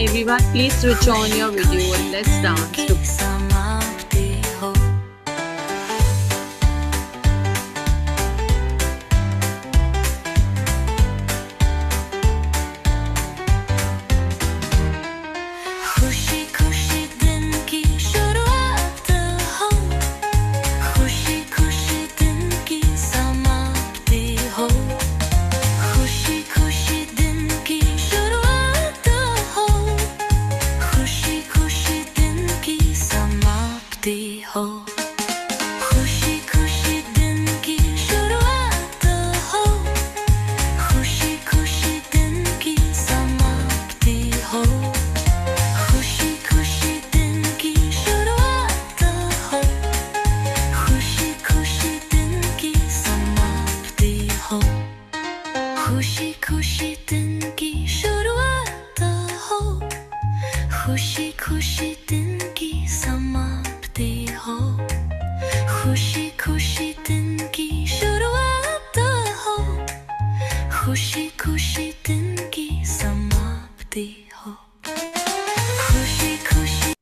Everyone, please switch on your video and let's dance to खुशी खुशी दिन की शुरुआत हो, खुशी खुशी दिन की समाप्ति हो, खुशी खुशी दिन की शुरुआत हो, खुशी खुशी दिन की समाप्ति हो, खुशी खुशी दिन की शुरुआत हो, खुशी खुशी दिन की समाप्ति हो, खुशी खुशी दिन की शुरुआत हो, खुशी खुशी दिन की समाप्ति हो, खुशी खुशी दिन की शुरुआत हो, खुशी खुशी दिन की समाप्ति हो, खुशी खुशी दिन की शुरुआत हो, खुशी खुशी दिन की समाप्ति हो, खुशी खुशी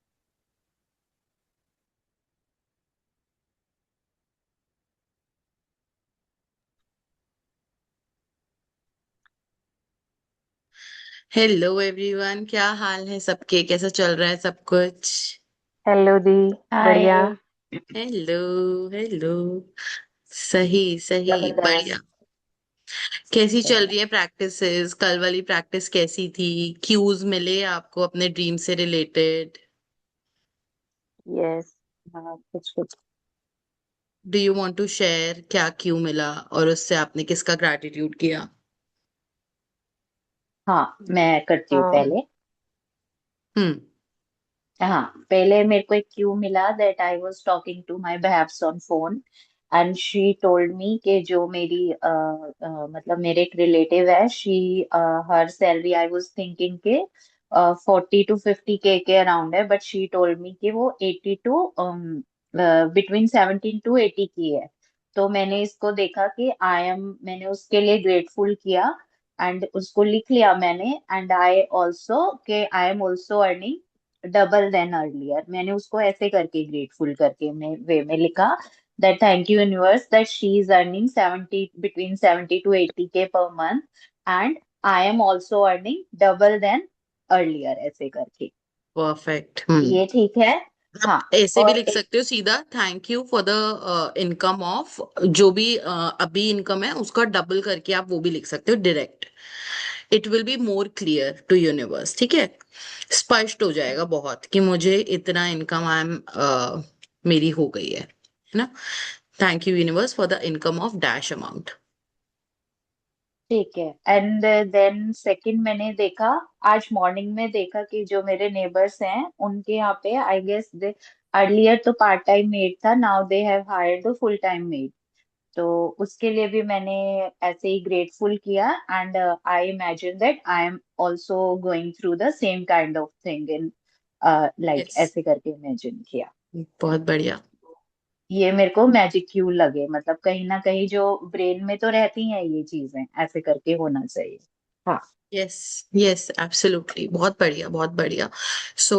हेलो एवरीवन, क्या हाल है सबके? कैसा चल रहा है सब कुछ? हेलो दी। बढ़िया। हाय। हेलो। हेलो। सही सही, बढ़िया। जबरदस्त। कैसी चल रही है प्रैक्टिसेस? कल वाली प्रैक्टिस कैसी थी? क्यूज मिले आपको अपने ड्रीम से रिलेटेड? यस। हाँ, कुछ कुछ। Do you want to share क्या क्यू मिला और उससे आपने किसका ग्रैटिट्यूड किया? हाँ, मैं करती हूँ हाँ। पहले। हम्म। हाँ, पहले मेरे को एक क्यू मिला that I was talking to my बहब्स on phone and she told me कि जो मेरी मतलब मेरे एक रिलेटिव है, she her salary I was thinking के 40 to 50 के अराउंड है, बट शी टोल्ड मी कि वो 80 टू बिटवीन 17 to 80 की है। तो मैंने इसको देखा कि मैंने उसके लिए ग्रेटफुल किया एंड उसको लिख लिया मैंने, एंड आई ऑल्सो के I am also earning double than earlier. मैंने उसको ऐसे करके ग्रेटफुल करके मैं वे में लिखा that thank you universe that she is earning 70 between 70 to 80 K per month and I am also earning double than earlier, ऐसे करके। परफेक्ट। ये ठीक है। हाँ। आप ऐसे भी और लिख एक सकते हो सीधा, thank you for the income of, जो भी अभी इनकम है उसका डबल करके आप वो भी लिख सकते हो direct. It will be more clear to universe, ठीक है? स्पष्ट हो जाएगा बहुत कि मुझे इतना इनकम आई एम मेरी हो गई है ना? Thank you universe for the income of dash amount. ठीक है। एंड देन सेकंड मैंने देखा, आज मॉर्निंग में देखा कि जो मेरे नेबर्स हैं उनके यहाँ पे आई गेस दे अर्लियर तो पार्ट टाइम मेड था, now they have hired the full time made. तो उसके लिए भी मैंने ऐसे ही ग्रेटफुल किया and I imagine that I am also going through the same kind of thing in like, yes, ऐसे करके इमेजिन किया। बहुत बढ़िया। ये मेरे को मैजिक क्यू लगे, मतलब कहीं ना कहीं जो ब्रेन में तो रहती हैं ये चीजें, ऐसे करके होना चाहिए। हाँ। यस। यस, एब्सोल्युटली, बहुत बढ़िया, बहुत बढ़िया। सो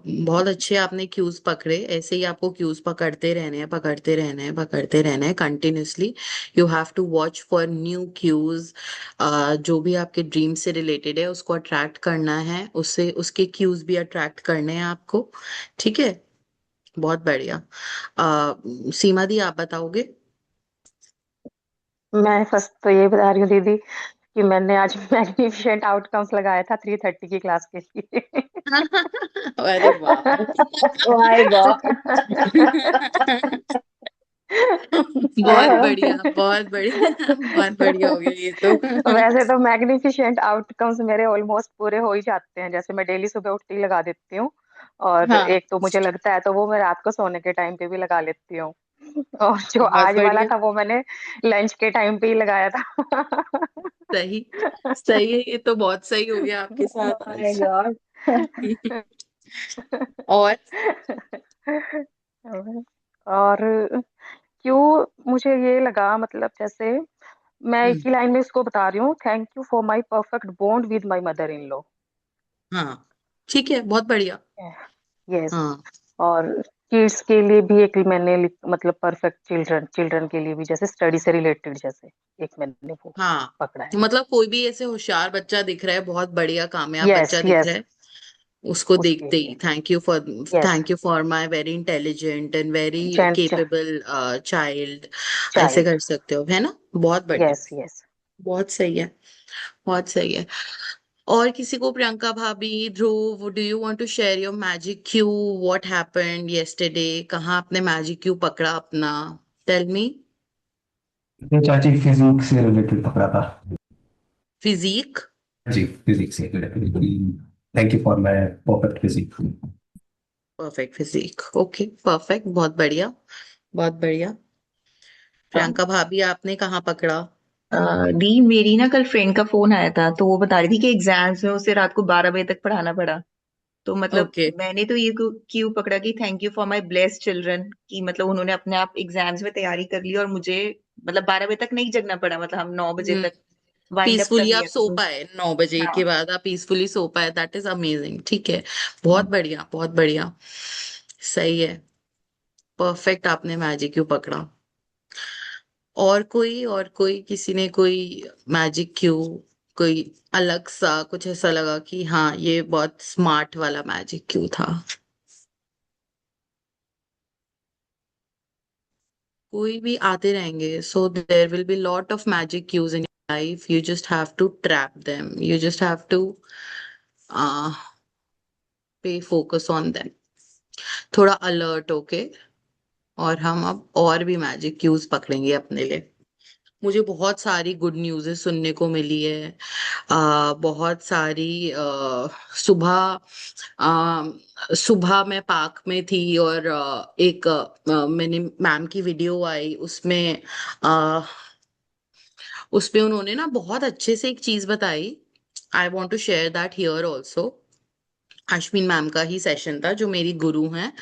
बहुत अच्छे आपने क्यूज पकड़े। ऐसे ही आपको क्यूज पकड़ते रहने हैं, पकड़ते रहना है, पकड़ते रहना है continuously. You have to watch for new cues. जो भी आपके ड्रीम से रिलेटेड है उसको अट्रैक्ट करना है, उससे उसके क्यूज भी अट्रैक्ट करने हैं आपको। ठीक है? बहुत बढ़िया। सीमा दी, आप बताओगे? मैं फर्स्ट तो ये बता रही हूँ दीदी कि मैंने आज मैग्निफिसेंट आउटकम्स लगाया था 3:30 की क्लास के लिए। अरे वाह! My God. बहुत बढ़िया, बहुत बढ़िया। बहुत बढ़िया हो गया ये तो। वैसे तो मैग्निफिसेंट आउटकम्स मेरे ऑलमोस्ट पूरे हो ही जाते हैं, जैसे मैं डेली सुबह उठते ही लगा देती हूँ, और हाँ, एक तो मुझे लगता है तो वो मैं रात को सोने के टाइम पे भी लगा लेती हूँ। और जो बहुत आज वाला बढ़िया। था वो मैंने लंच के टाइम पे ही लगाया था। सही। सही है, ये तो बहुत सही हो गया आपके साथ माय आज। गॉड। और और क्यों मुझे ये लगा, मतलब जैसे मैं एक हम्म। ही लाइन में इसको बता रही हूँ, thank you for my perfect bond with my mother in law. हाँ, ठीक है, बहुत बढ़िया। यस। हाँ और किड्स के लिए भी एक मैंने मतलब परफेक्ट चिल्ड्रन, चिल्ड्रन के लिए भी जैसे स्टडी से रिलेटेड, जैसे एक मैंने वो हाँ, पकड़ा है। मतलब कोई भी ऐसे होशियार बच्चा दिख रहा है, बहुत बढ़िया कामयाब यस बच्चा दिख रहा यस। है, उसको उसके देखते ही लिए। Yes. Thank you for my very intelligent and very gent. Capable child, ऐसे चाइल्ड। कर सकते हो, है ना? बहुत बढ़िया, यस यस। बहुत सही है, बहुत सही है। और किसी को, प्रियंका भाभी, Dhruv, do you want to share your magic cue? What happened yesterday? कहाँ आपने मैजिक क्यू पकड़ा अपना? Tell me. ये चाची फिजिक्स से रिलेटेड पकड़ा था। फिजिक? जी, फिजिक्स से related. Thank you for my perfect physics. Perfect physique, okay, perfect, बहुत बढ़िया, बहुत बढ़िया। प्रियंका भाभी, आपने कहाँ पकड़ा? दी, मेरी ना कल फ्रेंड का फोन आया था, तो वो बता रही थी कि एग्जाम्स में उसे रात को 12 बजे तक पढ़ाना पड़ा। तो मतलब ओके। मैंने तो ये क्यू पकड़ा कि thank you for my blessed children, कि मतलब उन्होंने अपने आप एग्जाम्स में तैयारी कर ली और मुझे मतलब 12 बजे तक नहीं जगना पड़ा, मतलब हम 9 बजे हम्म। तक वाइंड अप कर पीसफुली आप लिया था सो तो। पाए, 9 बजे के हाँ। बाद आप पीसफुली सो पाए, दैट इज अमेजिंग, ठीक है, बहुत बढ़िया, बहुत बढ़िया, सही है, परफेक्ट, आपने मैजिक क्यों पकड़ा। और कोई किसी ने कोई मैजिक क्यू, कोई अलग सा कुछ ऐसा लगा कि हाँ ये बहुत स्मार्ट वाला मैजिक क्यू था? कोई भी आते रहेंगे, so there will be lot of magic cues in life, you just have to trap them, you just have to pay focus on them, थोड़ा अलर्ट होके। और हम अब और भी मैजिक क्यूज पकड़ेंगे अपने लिए। मुझे बहुत सारी गुड न्यूज़ेस सुनने को मिली है, बहुत सारी सुबह, सुबह मैं पार्क में थी और एक मैंने मैम की वीडियो आई, उसमें अ, उसमें उन्होंने ना बहुत अच्छे से एक चीज बताई। I want to share that here also. Ashwin ma'am का ही सेशन था, जो मेरी गुरु हैं।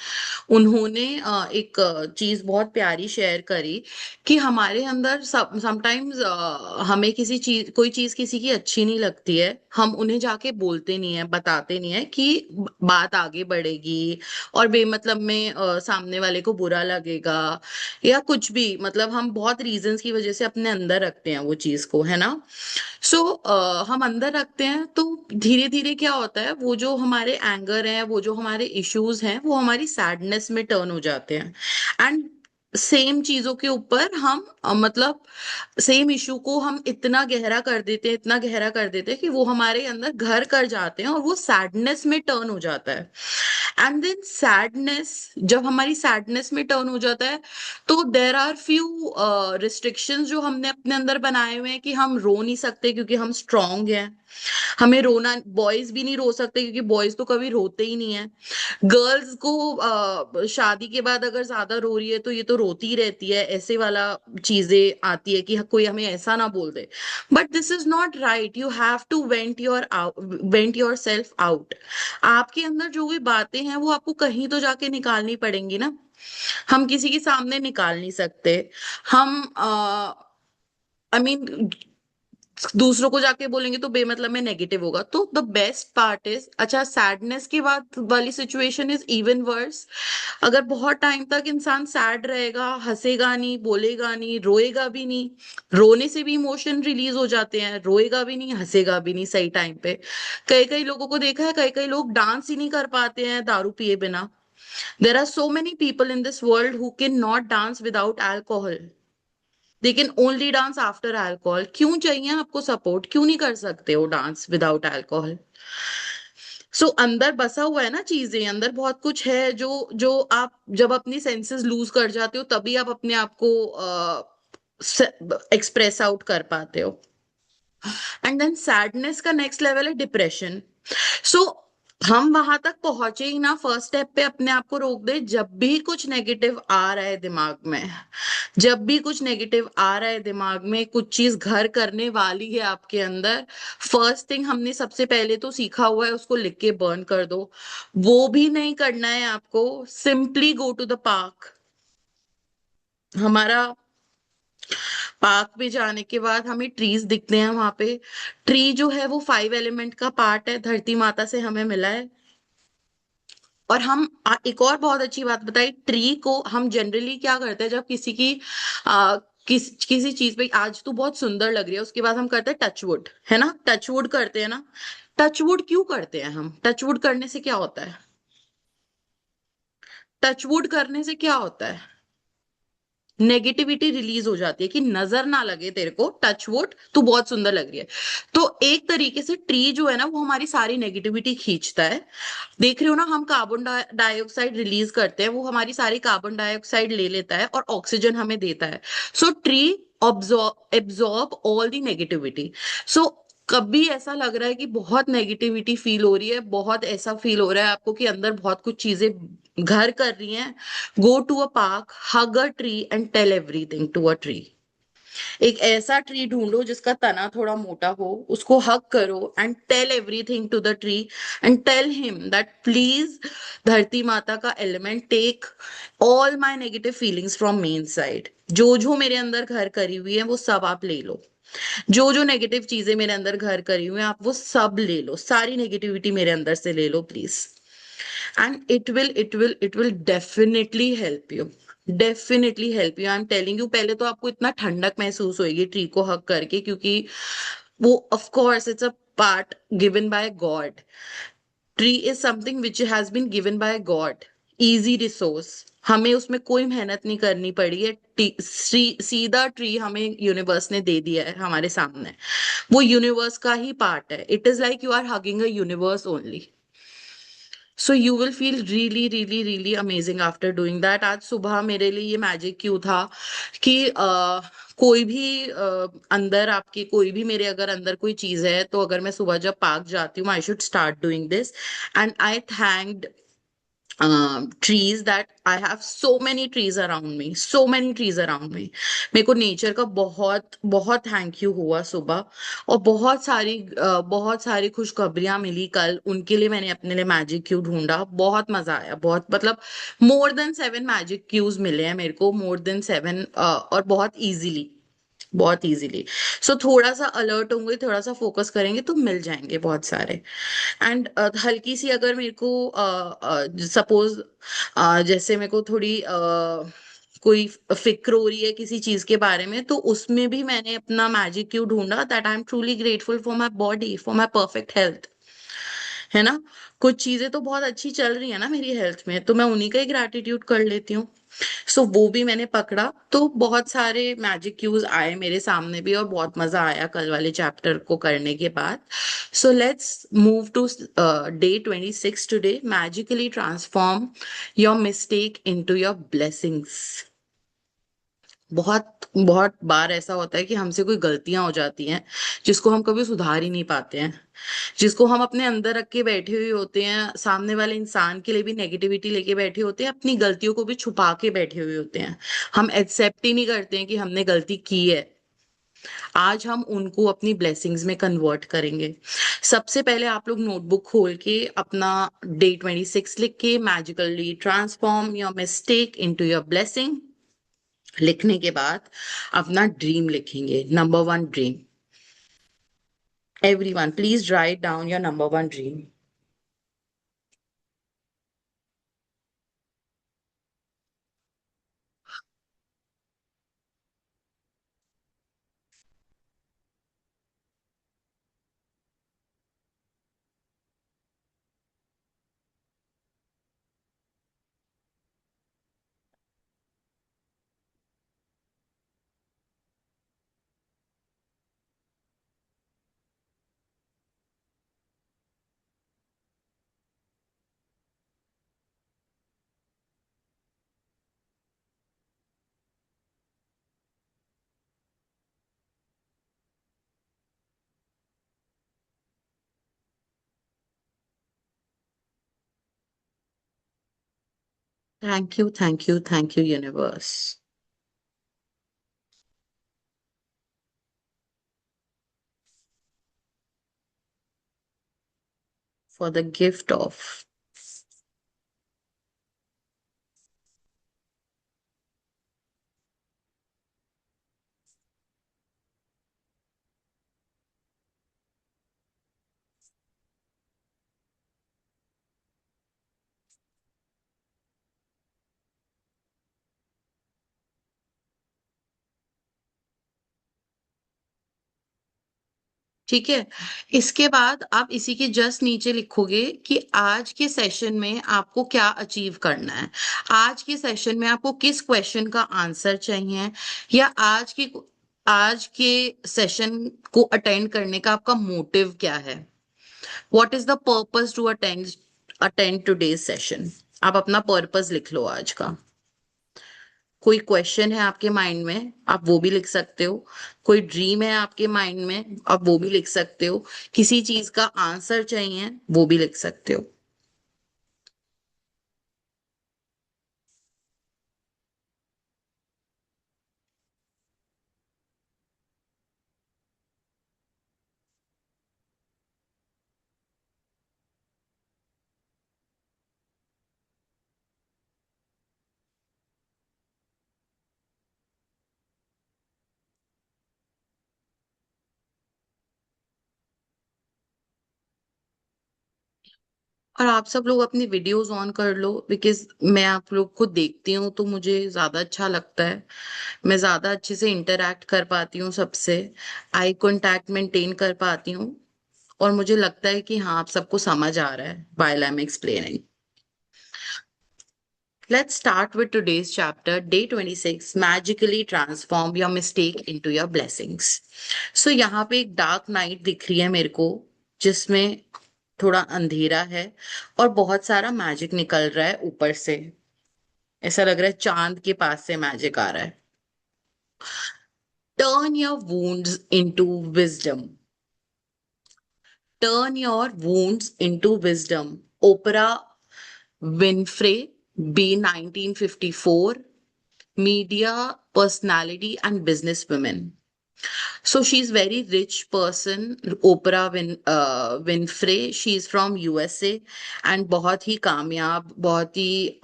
उन्होंने एक चीज बहुत प्यारी शेयर करी कि हमारे अंदर समटाइम्स हमें किसी चीज, कोई चीज किसी की अच्छी नहीं लगती है, हम उन्हें जाके बोलते नहीं है, बताते नहीं है कि बात आगे बढ़ेगी, और बेमतलब में सामने वाले को बुरा लगेगा या कुछ भी, मतलब हम बहुत रीजंस की वजह से अपने अंदर रखते हैं वो चीज को, है ना? सो हम अंदर रखते हैं, तो धीरे धीरे क्या होता है, वो जो हमारे एंगर है, वो जो हमारे इश्यूज हैं, वो हमारी सैडनेस में टर्न हो जाते हैं। एंड सेम चीजों के ऊपर हम मतलब सेम इशू को हम इतना गहरा कर देते हैं, इतना गहरा कर देते हैं कि वो हमारे अंदर घर कर जाते हैं और वो सैडनेस में टर्न हो जाता है। एंड देन सैडनेस, जब हमारी सैडनेस में टर्न हो जाता है, तो देर आर फ्यू रिस्ट्रिक्शंस जो हमने अपने अंदर बनाए हुए हैं कि हम रो नहीं सकते क्योंकि हम स्ट्रांग हैं। हमें रोना, बॉयज भी नहीं रो सकते क्योंकि बॉयज तो कभी रोते ही नहीं है। गर्ल्स को शादी के बाद अगर ज्यादा रो रही है तो ये तो रोती ही रहती है, ऐसे वाला चीजें आती है कि कोई हमें ऐसा ना बोल दे। But this is not right, you have to vent yourself out. आपके अंदर जो भी बातें हैं वो आपको कहीं तो जाके निकालनी पड़ेंगी ना, हम किसी के सामने निकाल नहीं सकते। हम आई मीन दूसरों को जाके बोलेंगे तो बेमतलब में नेगेटिव होगा। तो द बेस्ट पार्ट इज, अच्छा, सैडनेस के बाद वाली सिचुएशन इज इवन वर्स। अगर बहुत टाइम तक इंसान सैड रहेगा, हंसेगा नहीं, बोलेगा नहीं, रोएगा भी नहीं, रोने से भी इमोशन रिलीज हो जाते हैं, रोएगा भी नहीं, हंसेगा भी नहीं सही टाइम पे। कई कई लोगों को देखा है, कई कई लोग डांस ही नहीं कर पाते हैं दारू पिए बिना। There are so many people in this world who can not dance without alcohol, they can only dance after alcohol. क्यों चाहिए आपको सपोर्ट? क्यों नहीं कर सकते हो डांस विदाउट अल्कोहल? सो अंदर बसा हुआ है ना चीजें, अंदर बहुत कुछ है जो जो आप जब अपनी सेंसेस लूज कर जाते हो तभी आप अपने आप को एक्सप्रेस आउट कर पाते हो। एंड देन सैडनेस का नेक्स्ट लेवल है डिप्रेशन। सो हम वहां तक पहुंचे ही ना, फर्स्ट स्टेप पे अपने आप को रोक दे। जब भी कुछ नेगेटिव आ रहा है दिमाग में, जब भी कुछ नेगेटिव आ रहा है दिमाग में, कुछ चीज घर करने वाली है आपके अंदर, फर्स्ट थिंग हमने सबसे पहले तो सीखा हुआ है, उसको लिख के बर्न कर दो। वो भी नहीं करना है आपको, simply go to the park. हमारा पार्क में जाने के बाद हमें ट्रीज दिखते हैं वहां पे। ट्री जो है वो 5 एलिमेंट का पार्ट है, धरती माता से हमें मिला है। और हम एक और बहुत अच्छी बात बताई, ट्री को हम जनरली क्या करते हैं, जब किसी की आ, किसी चीज पे आज तू बहुत सुंदर लग रही है, उसके बाद हम करते हैं टचवुड, है ना, टचवुड करते हैं ना। टचवुड क्यों करते हैं हम? टचवुड करने से क्या होता है? टचवुड करने से क्या होता है? नेगेटिविटी रिलीज हो जाती है, कि नजर ना लगे तेरे को, टचवुड तू बहुत सुंदर लग रही है। तो एक तरीके से ट्री जो है ना, वो हमारी सारी नेगेटिविटी खींचता है। देख रहे हो ना, हम कार्बन डाइऑक्साइड रिलीज करते हैं, वो हमारी सारी कार्बन डाइऑक्साइड ले लेता है और ऑक्सीजन हमें देता है। So tree absorb all the negativity. So कभी ऐसा लग रहा है कि बहुत नेगेटिविटी फील हो रही है, बहुत ऐसा फील हो रहा है आपको कि अंदर बहुत कुछ चीजें घर कर रही हैं, go to a park, hug a tree and tell everything to a tree. एक ऐसा ट्री ढूंढो जिसका तना थोड़ा मोटा हो, उसको हक करो and tell everything to the tree, and tell him that please, धरती माता का element, take all my negative feelings from main side. जो जो मेरे अंदर घर करी हुई है वो सब आप ले लो। जो जो नेगेटिव चीजें मेरे अंदर घर करी हुई है आप वो सब ले लो, सारी नेगेटिविटी मेरे अंदर से ले लो please. And it will definitely help you, definitely help you, I am telling you. पहले तो आपको इतना ठंडक महसूस होगी ट्री को हक करके, क्योंकि वो of course it's a part given by God. Tree is something which has been given by God, easy resource, हमें उसमें कोई मेहनत नहीं करनी पड़ी है। सीधा ट्री हमें यूनिवर्स ने दे दिया है हमारे सामने, वो यूनिवर्स का ही पार्ट है। It is like you are hugging a universe only. So you will feel really really really amazing after doing that. आज सुबह मेरे लिए ये मैजिक क्यों था कि कोई भी अंदर आपके, कोई भी मेरे अगर अंदर कोई चीज है, तो अगर मैं सुबह जब पार्क जाती हूँ, I should start doing this. And I thanked trees, that I have so many trees around me, so many trees around me। मेरे को नेचर का बहुत बहुत थैंक यू हुआ सुबह। और बहुत सारी खुशखबरियां मिली कल, उनके लिए मैंने अपने लिए मैजिक क्यू ढूंढा, बहुत मजा आया, बहुत मतलब मोर देन 7 मैजिक क्यूज मिले हैं मेरे को, मोर देन 7, और बहुत इजीली, बहुत इजीली। सो थोड़ा सा अलर्ट होंगे, थोड़ा सा फोकस करेंगे तो मिल जाएंगे बहुत सारे। एंड हल्की सी अगर मेरे को सपोज जैसे मेरे को थोड़ी कोई फिक्र हो रही है किसी चीज के बारे में, तो उसमें भी मैंने अपना मैजिक क्यू ढूंढा, that I am truly grateful for my body, for my perfect health, है ना। कुछ चीजें तो बहुत अच्छी चल रही है ना मेरी हेल्थ में, तो मैं उन्हीं का ही ग्रैटिट्यूड कर लेती हूँ। सो वो भी मैंने पकड़ा, तो बहुत सारे मैजिक क्यूज आए मेरे सामने भी, और बहुत मजा आया कल वाले चैप्टर को करने के बाद। So let's move to day 26 today, magically transform your mistake into your blessings. बहुत बहुत बार ऐसा होता है कि हमसे कोई गलतियां हो जाती हैं जिसको हम कभी सुधार ही नहीं पाते हैं, जिसको हम अपने अंदर रख के बैठे हुए होते हैं, सामने वाले इंसान के लिए भी नेगेटिविटी लेके बैठे होते हैं, अपनी गलतियों को भी छुपा के बैठे हुए होते हैं। हम एक्सेप्ट ही नहीं करते हैं कि हमने गलती की है। आज हम उनको अपनी ब्लेसिंग्स में कन्वर्ट करेंगे। सबसे पहले आप लोग नोटबुक खोल के अपना डे 26 लिख के, magically transform your mistake into your blessing लिखने के बाद अपना ड्रीम लिखेंगे, number 1 dream. Everyone please write down your number 1 dream. Thank you, thank you, thank you universe, for the gift of ठीक है। इसके बाद आप इसी के जस्ट नीचे लिखोगे कि आज के सेशन में आपको क्या अचीव करना है, आज के सेशन में आपको किस क्वेश्चन का आंसर चाहिए, या आज के सेशन को अटेंड करने का आपका मोटिव क्या है, what is the purpose to attend today's session. आप अपना पर्पस लिख लो आज का। कोई क्वेश्चन है आपके माइंड में, आप वो भी लिख सकते हो। कोई ड्रीम है आपके माइंड में, आप वो भी लिख सकते हो। किसी चीज का आंसर चाहिए, वो भी लिख सकते हो। और आप सब लोग अपनी वीडियोस ऑन कर लो, बिकॉज मैं आप लोग को देखती हूँ तो मुझे ज्यादा अच्छा लगता है। मैं ज्यादा अच्छे से इंटरेक्ट कर पाती हूँ सबसे, आई कांटेक्ट मेंटेन कर पाती हूँ, और मुझे लगता है कि हाँ, आप सबको समझ आ रहा है while I'm explaining. Let's start with today's chapter, day 26, magically transform your mistake into your blessings. So यहाँ पे एक डार्क नाइट दिख रही है मेरे को, जिसमें थोड़ा अंधेरा है और बहुत सारा मैजिक निकल रहा है ऊपर से। ऐसा लग रहा है चांद के पास से मैजिक आ रहा है। Turn your wounds into wisdom. Turn your wounds into wisdom. Oprah Winfrey, B 1954, media personality and businesswoman. So she's very rich person, Winfrey. She's from USA and बहुत ही कामयाब, बहुत ही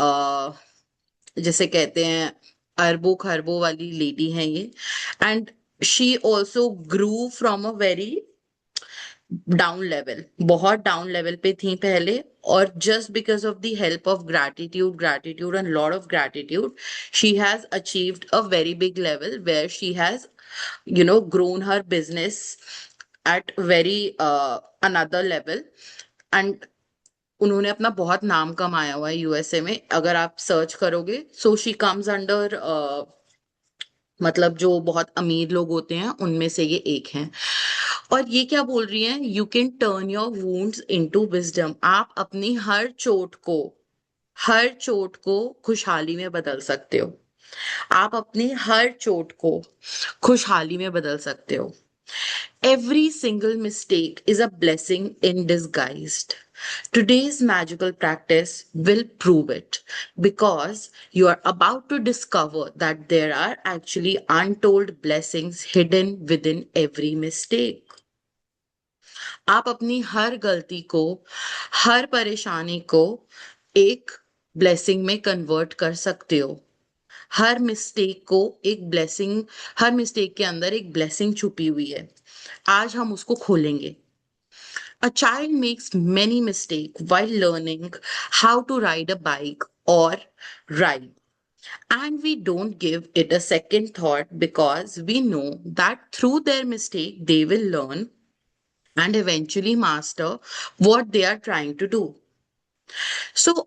जैसे कहते हैं अरबों खरबों वाली लेडी है ये। And she also grew from a very down level, बहुत डाउन लेवल पे थी पहले, और just because of the help of gratitude and lot of gratitude, she has achieved a very big level where she has grown her business at very another level. And उन्होंने अपना बहुत नाम कमाया हुआ है यूएसए में। अगर आप सर्च करोगे, सो शी कम्स अंडर, मतलब जो बहुत अमीर लोग होते हैं उनमें से ये एक हैं। और ये क्या बोल रही हैं, you can turn your wounds into wisdom. आप अपनी हर चोट को खुशहाली में बदल सकते हो। आप अपनी हर चोट को खुशहाली में बदल सकते हो। Every single mistake is a blessing in disguise. Today's magical practice will prove it, because you are about to discover that there are actually untold blessings hidden within every mistake. आप अपनी हर गलती को, हर परेशानी को एक ब्लेसिंग में convert कर सकते हो। हर मिस्टेक को एक ब्लेसिंग, हर मिस्टेक के अंदर एक ब्लेसिंग छुपी हुई है। आज हम उसको खोलेंगे। A child makes many mistakes while learning how to ride a bike or ride. And we don't give it a second thought, because we know that through their mistake, they will learn and eventually master what they are trying to do. So,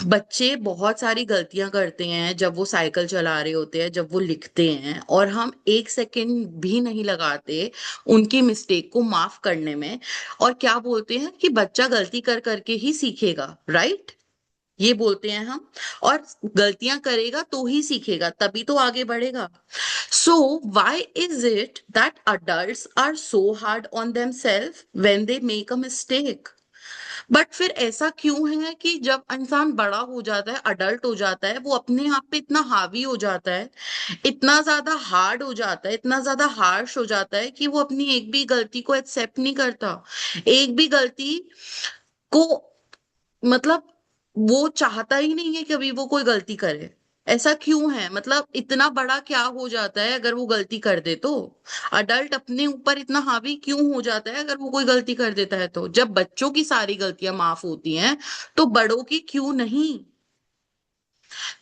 बच्चे बहुत सारी गलतियां करते हैं जब वो cycle चला रहे होते हैं, जब वो लिखते हैं, और हम एक सेकंड भी नहीं लगाते उनकी मिस्टेक को माफ करने में। और क्या बोलते हैं कि बच्चा गलती कर करके ही सीखेगा, राइट? ये बोलते हैं हम। और गलतियां करेगा तो ही सीखेगा, तभी तो आगे बढ़ेगा। So why is it that adults are so hard on themselves when they make a mistake? But फिर ऐसा क्यों है कि जब इंसान बड़ा हो जाता है, अडल्ट हो जाता है, वो अपने आप पे इतना हावी हो जाता है, इतना ज्यादा हार्ड हो जाता है, इतना ज्यादा हार्श हो जाता है कि वो अपनी एक भी गलती को एक्सेप्ट नहीं करता। एक भी गलती को, मतलब वो चाहता ही नहीं है कभी वो कोई गलती करे। ऐसा क्यों है? मतलब इतना बड़ा क्या हो जाता है अगर वो गलती कर दे तो? अडल्ट अपने ऊपर इतना हावी क्यों हो जाता है अगर वो कोई गलती कर देता है तो? जब बच्चों की सारी गलतियां माफ होती हैं, तो बड़ों की क्यों नहीं?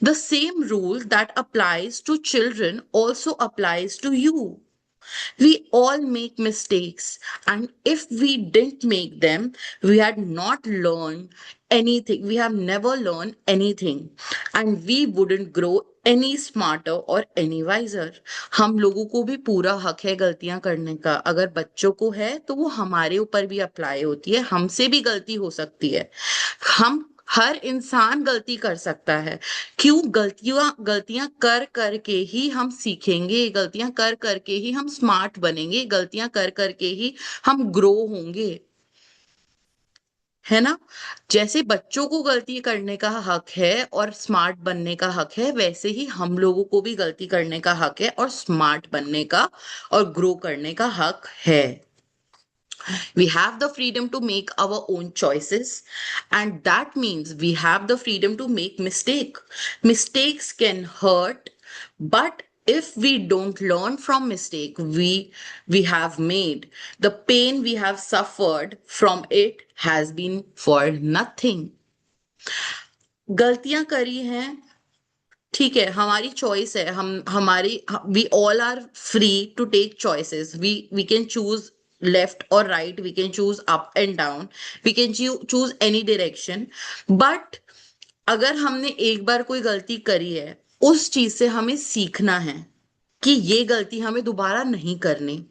The same rule that applies to children also applies to you. We all make mistakes, and if we didn't make them, we had not learned anything. We have never learned anything, and we wouldn't grow any smarter or any wiser. हम लोगों को भी पूरा हक है गलतियां करने का। अगर बच्चों को है तो वो हमारे ऊपर भी अप्लाई होती है, हमसे भी गलती हो सकती है। हम हर इंसान गलती कर सकता है। क्यों? गलतियां गलतियां कर करके ही हम सीखेंगे, गलतियां कर करके ही हम स्मार्ट बनेंगे, गलतियां कर करके ही हम ग्रो होंगे, है ना? जैसे बच्चों को गलती करने का हक है और स्मार्ट बनने का हक है, वैसे ही हम लोगों को भी गलती करने का हक है और स्मार्ट बनने का और ग्रो करने का हक है। We have the freedom to make our own choices, and that means we have the freedom to make mistake. Mistakes can hurt, but if we don't learn from mistake we have made, the pain we have suffered from it has been for nothing. गलतियां करी हैं, ठीक है, हमारी choice है, हम हमारी we all are free to take choices, we can choose left और right, we can choose up and down, we can choose any direction. But अगर हमने एक बार कोई गलती करी है, उस चीज से हमें सीखना है कि ये गलती हमें दोबारा नहीं करनी,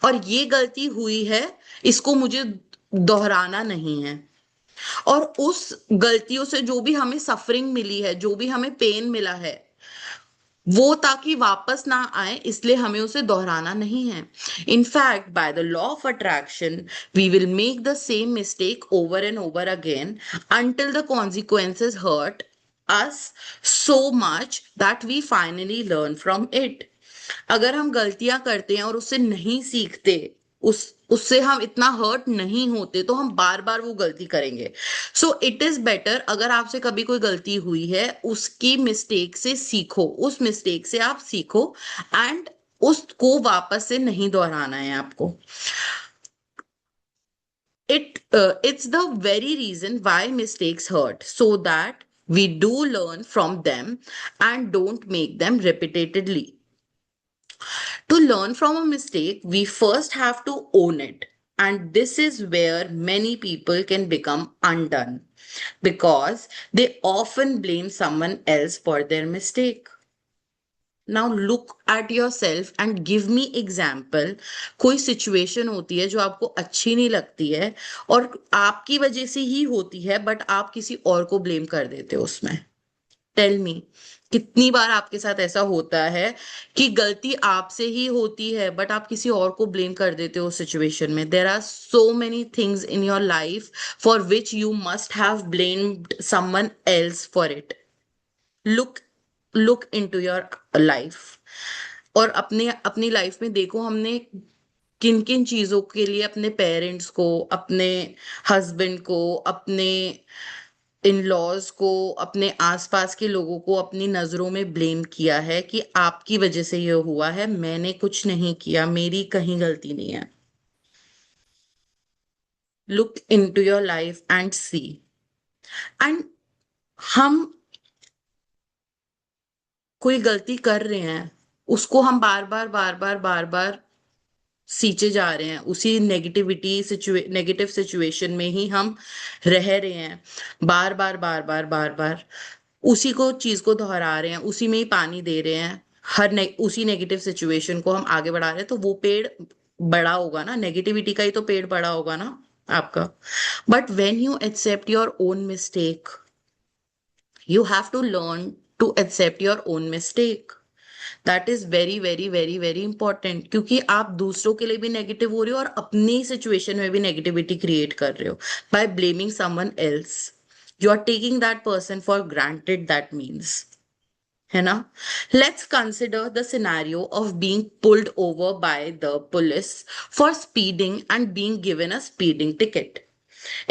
और ये गलती हुई है, इसको मुझे दोहराना नहीं है। और उस गलतियों से जो भी हमें सफरिंग मिली है, जो भी हमें पेन मिला है, वो ताकि वापस ना आए, इसलिए हमें उसे दोहराना नहीं है। In fact by the law of attraction we will make the same mistake over and over again until the consequences hurt us so much that we finally learn from it. अगर हम गलतियां करते हैं और उससे नहीं सीखते, उससे हम इतना हर्ट नहीं होते, तो हम बार बार वो गलती करेंगे। सो इट इज बेटर, अगर आपसे कभी कोई गलती हुई है, उसकी मिस्टेक से सीखो, उस मिस्टेक से आप सीखो, एंड उसको वापस से नहीं दोहराना है आपको। It's the very reason why mistakes hurt, so that we do learn from them and don't make them repeatedly. To learn from a mistake, we first have to own it. And this is where many people can become undone, because they often blame someone else for their mistake. Now look at yourself and give me example. कोई situation होती है जो आपको अच्छी नहीं लगती है और आपकी वजह से ही होती है, बट आप किसी और को ब्लेम कर देते हो उसमें। टेल मी, कितनी बार आपके साथ ऐसा होता है कि गलती आपसे ही होती है बट आप किसी और को ब्लेम कर देते हो सिचुएशन में? There are so many things in your life for which you must have blamed someone else for it. Look into your life, और अपनी लाइफ में देखो, हमने किन किन चीजों के लिए अपने पेरेंट्स को, अपने हस्बैंड को, अपने इन लॉज को, अपने आसपास के लोगों को अपनी नजरों में ब्लेम किया है कि आपकी वजह से ये हुआ है, मैंने कुछ नहीं किया, मेरी कहीं गलती नहीं है। Look into your life and see. And हम कोई गलती कर रहे हैं, उसको हम बार बार सींचे जा रहे हैं, उसी नेगेटिव सिचुएशन में ही हम रह रहे हैं, बार बार उसी को चीज को दोहरा रहे हैं, उसी में ही पानी दे रहे हैं, उसी नेगेटिव सिचुएशन को हम आगे बढ़ा रहे हैं, तो वो पेड़ बड़ा होगा ना, नेगेटिविटी का ही तो पेड़ बड़ा होगा ना आपका। But when you accept your own mistake, you have to learn to accept your own mistake. That is very important, क्योंकि आप दूसरों के लिए भी नेगेटिव हो रहे हो और अपनी सिचुएशन में भी नेगेटिविटी क्रिएट कर रहे हो by blaming someone else. You are taking that person for granted, that means, है ना? Let's consider the scenario of being pulled over by the police for speeding and being given a speeding ticket.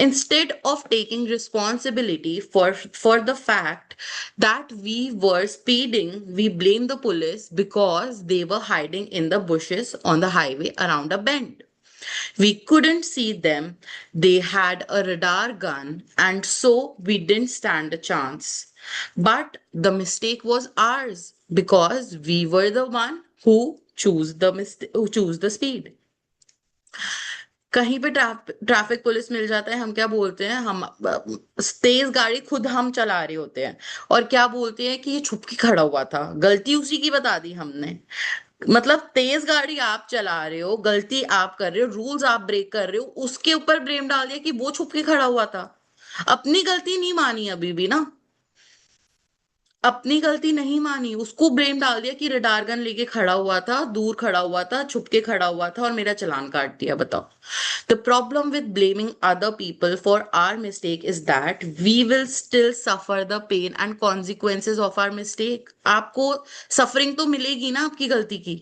Instead of taking responsibility for the fact that we were speeding, we blame the police because they were hiding in the bushes on the highway around a bend. We couldn't see them, they had a radar gun, and so we didn't stand a chance. But the mistake was ours because we were the one who choose the speed. कहीं पे traffic police मिल जाता है, हम क्या बोलते हैं, हम तेज गाड़ी खुद हम चला रहे होते हैं और क्या बोलते हैं कि ये छुप के खड़ा हुआ था, गलती उसी की बता दी हमने। मतलब तेज गाड़ी आप चला रहे हो, गलती आप कर रहे हो, रूल्स आप ब्रेक कर रहे हो, उसके ऊपर ब्लेम डाल दिया कि वो छुप के खड़ा हुआ था। अपनी गलती नहीं मानी अभी भी ना, अपनी गलती नहीं मानी, उसको ब्लेम डाल दिया कि रडार गन लेके खड़ा हुआ था, दूर खड़ा हुआ था, छुप के खड़ा हुआ था और मेरा चालान काट दिया। बताओ। The problem with blaming other people for our mistake is that we will still suffer the pain and consequences of our mistake. आपको सफरिंग तो मिलेगी ना आपकी गलती की,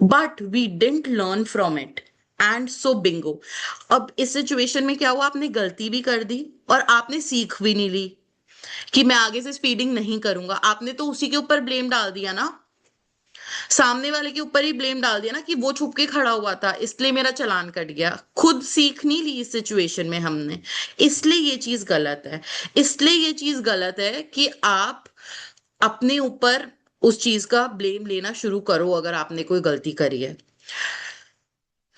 but we didn't learn from it and so bingo. अब इस situation में क्या हुआ, आपने गलती भी कर दी और आपने सीख भी नहीं ली कि मैं आगे से स्पीडिंग नहीं करूंगा। आपने तो उसी के ऊपर ब्लेम डाल दिया ना, सामने वाले के ऊपर ही ब्लेम डाल दिया ना कि वो छुप के खड़ा हुआ था इसलिए मेरा चालान कट गया। खुद सीख नहीं ली इस सिचुएशन में हमने, इसलिए ये चीज गलत है। इसलिए ये चीज गलत है कि आप अपने ऊपर उस चीज का ब्लेम लेना शुरू करो अगर आपने कोई गलती करी है।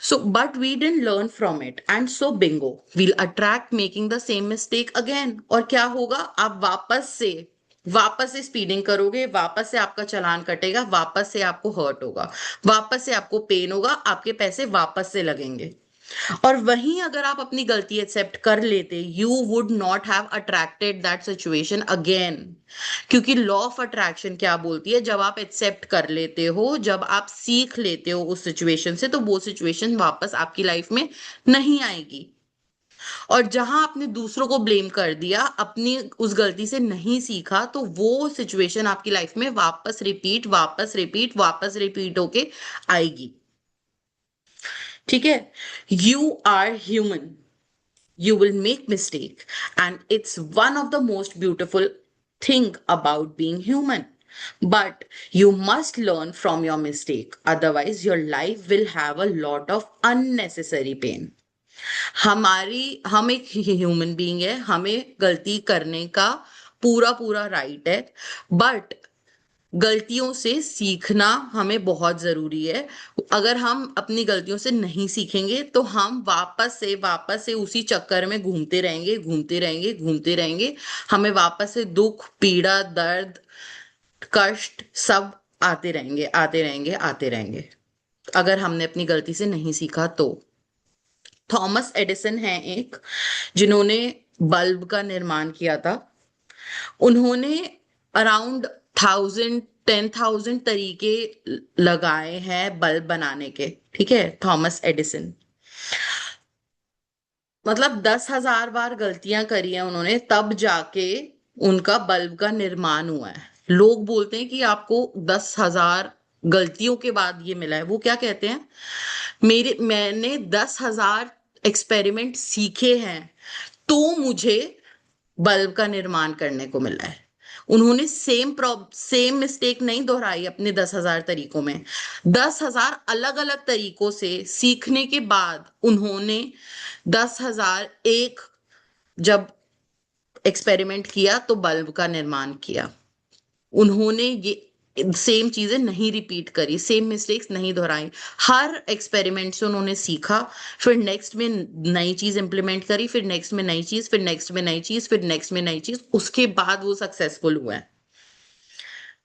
So, but we didn't learn from it, and so bingo, we'll attract making the same mistake again. और क्या होगा, आप वापस से स्पीडिंग करोगे, वापस से आपका चालान कटेगा, वापस से आपको हर्ट होगा, वापस से आपको पेन होगा, आपके पैसे वापस से लगेंगे। और वहीं अगर आप अपनी गलती एक्सेप्ट कर लेते, you would not have attracted that situation again. क्योंकि लॉ ऑफ अट्रैक्शन क्या बोलती है, जब आप एक्सेप्ट कर लेते हो, जब आप सीख लेते हो उस सिचुएशन से, तो वो सिचुएशन वापस आपकी लाइफ में नहीं आएगी। और जहां आपने दूसरों को ब्लेम कर दिया, अपनी उस गलती से नहीं सीखा, तो वो सिचुएशन आपकी लाइफ में वापस रिपीट वापस रिपीट वापस रिपीट होके आएगी। ठीक है, you are human, you will make mistake, and it's one of the most beautiful thing about being human, but you must learn from your mistake, otherwise your life will have a lot of unnecessary pain. हम एक human being है, हमें गलती करने का पूरा पूरा right है, बट गलतियों से सीखना हमें बहुत जरूरी है। अगर हम अपनी गलतियों से नहीं सीखेंगे तो हम वापस से उसी चक्कर में घूमते रहेंगे घूमते रहेंगे घूमते रहेंगे। हमें वापस से दुख, पीड़ा, दर्द, कष्ट सब आते रहेंगे आते रहेंगे आते रहेंगे, अगर हमने अपनी गलती से नहीं सीखा तो। थॉमस एडिसन हैं एक, जिन्होंने बल्ब का निर्माण किया था। उन्होंने अराउंड 10,000 तरीके लगाए हैं बल्ब बनाने के। ठीक है, थॉमस एडिसन, मतलब 10,000 बार गलतियां करी हैं उन्होंने, तब जाके उनका बल्ब का निर्माण हुआ है। लोग बोलते हैं कि आपको 10,000 गलतियों के बाद ये मिला है। वो क्या कहते हैं, मैंने 10,000 एक्सपेरिमेंट सीखे हैं तो मुझे बल्ब का निर्माण करने को मिला है। उन्होंने सेम मिस्टेक नहीं दोहराई अपने 10,000 तरीकों में। 10,000 अलग अलग तरीकों से सीखने के बाद उन्होंने 10,001 जब एक्सपेरिमेंट किया तो बल्ब का निर्माण किया। उन्होंने ये सेम चीजें नहीं रिपीट करी, सेम मिस्टेक्स नहीं दोहराई। हर एक्सपेरिमेंट से उन्होंने सीखा, फिर नेक्स्ट में नई चीज इंप्लीमेंट करी, फिर नेक्स्ट में नई चीज, फिर नेक्स्ट में नई चीज, फिर नेक्स्ट में नई चीज, उसके बाद वो सक्सेसफुल हुआ है।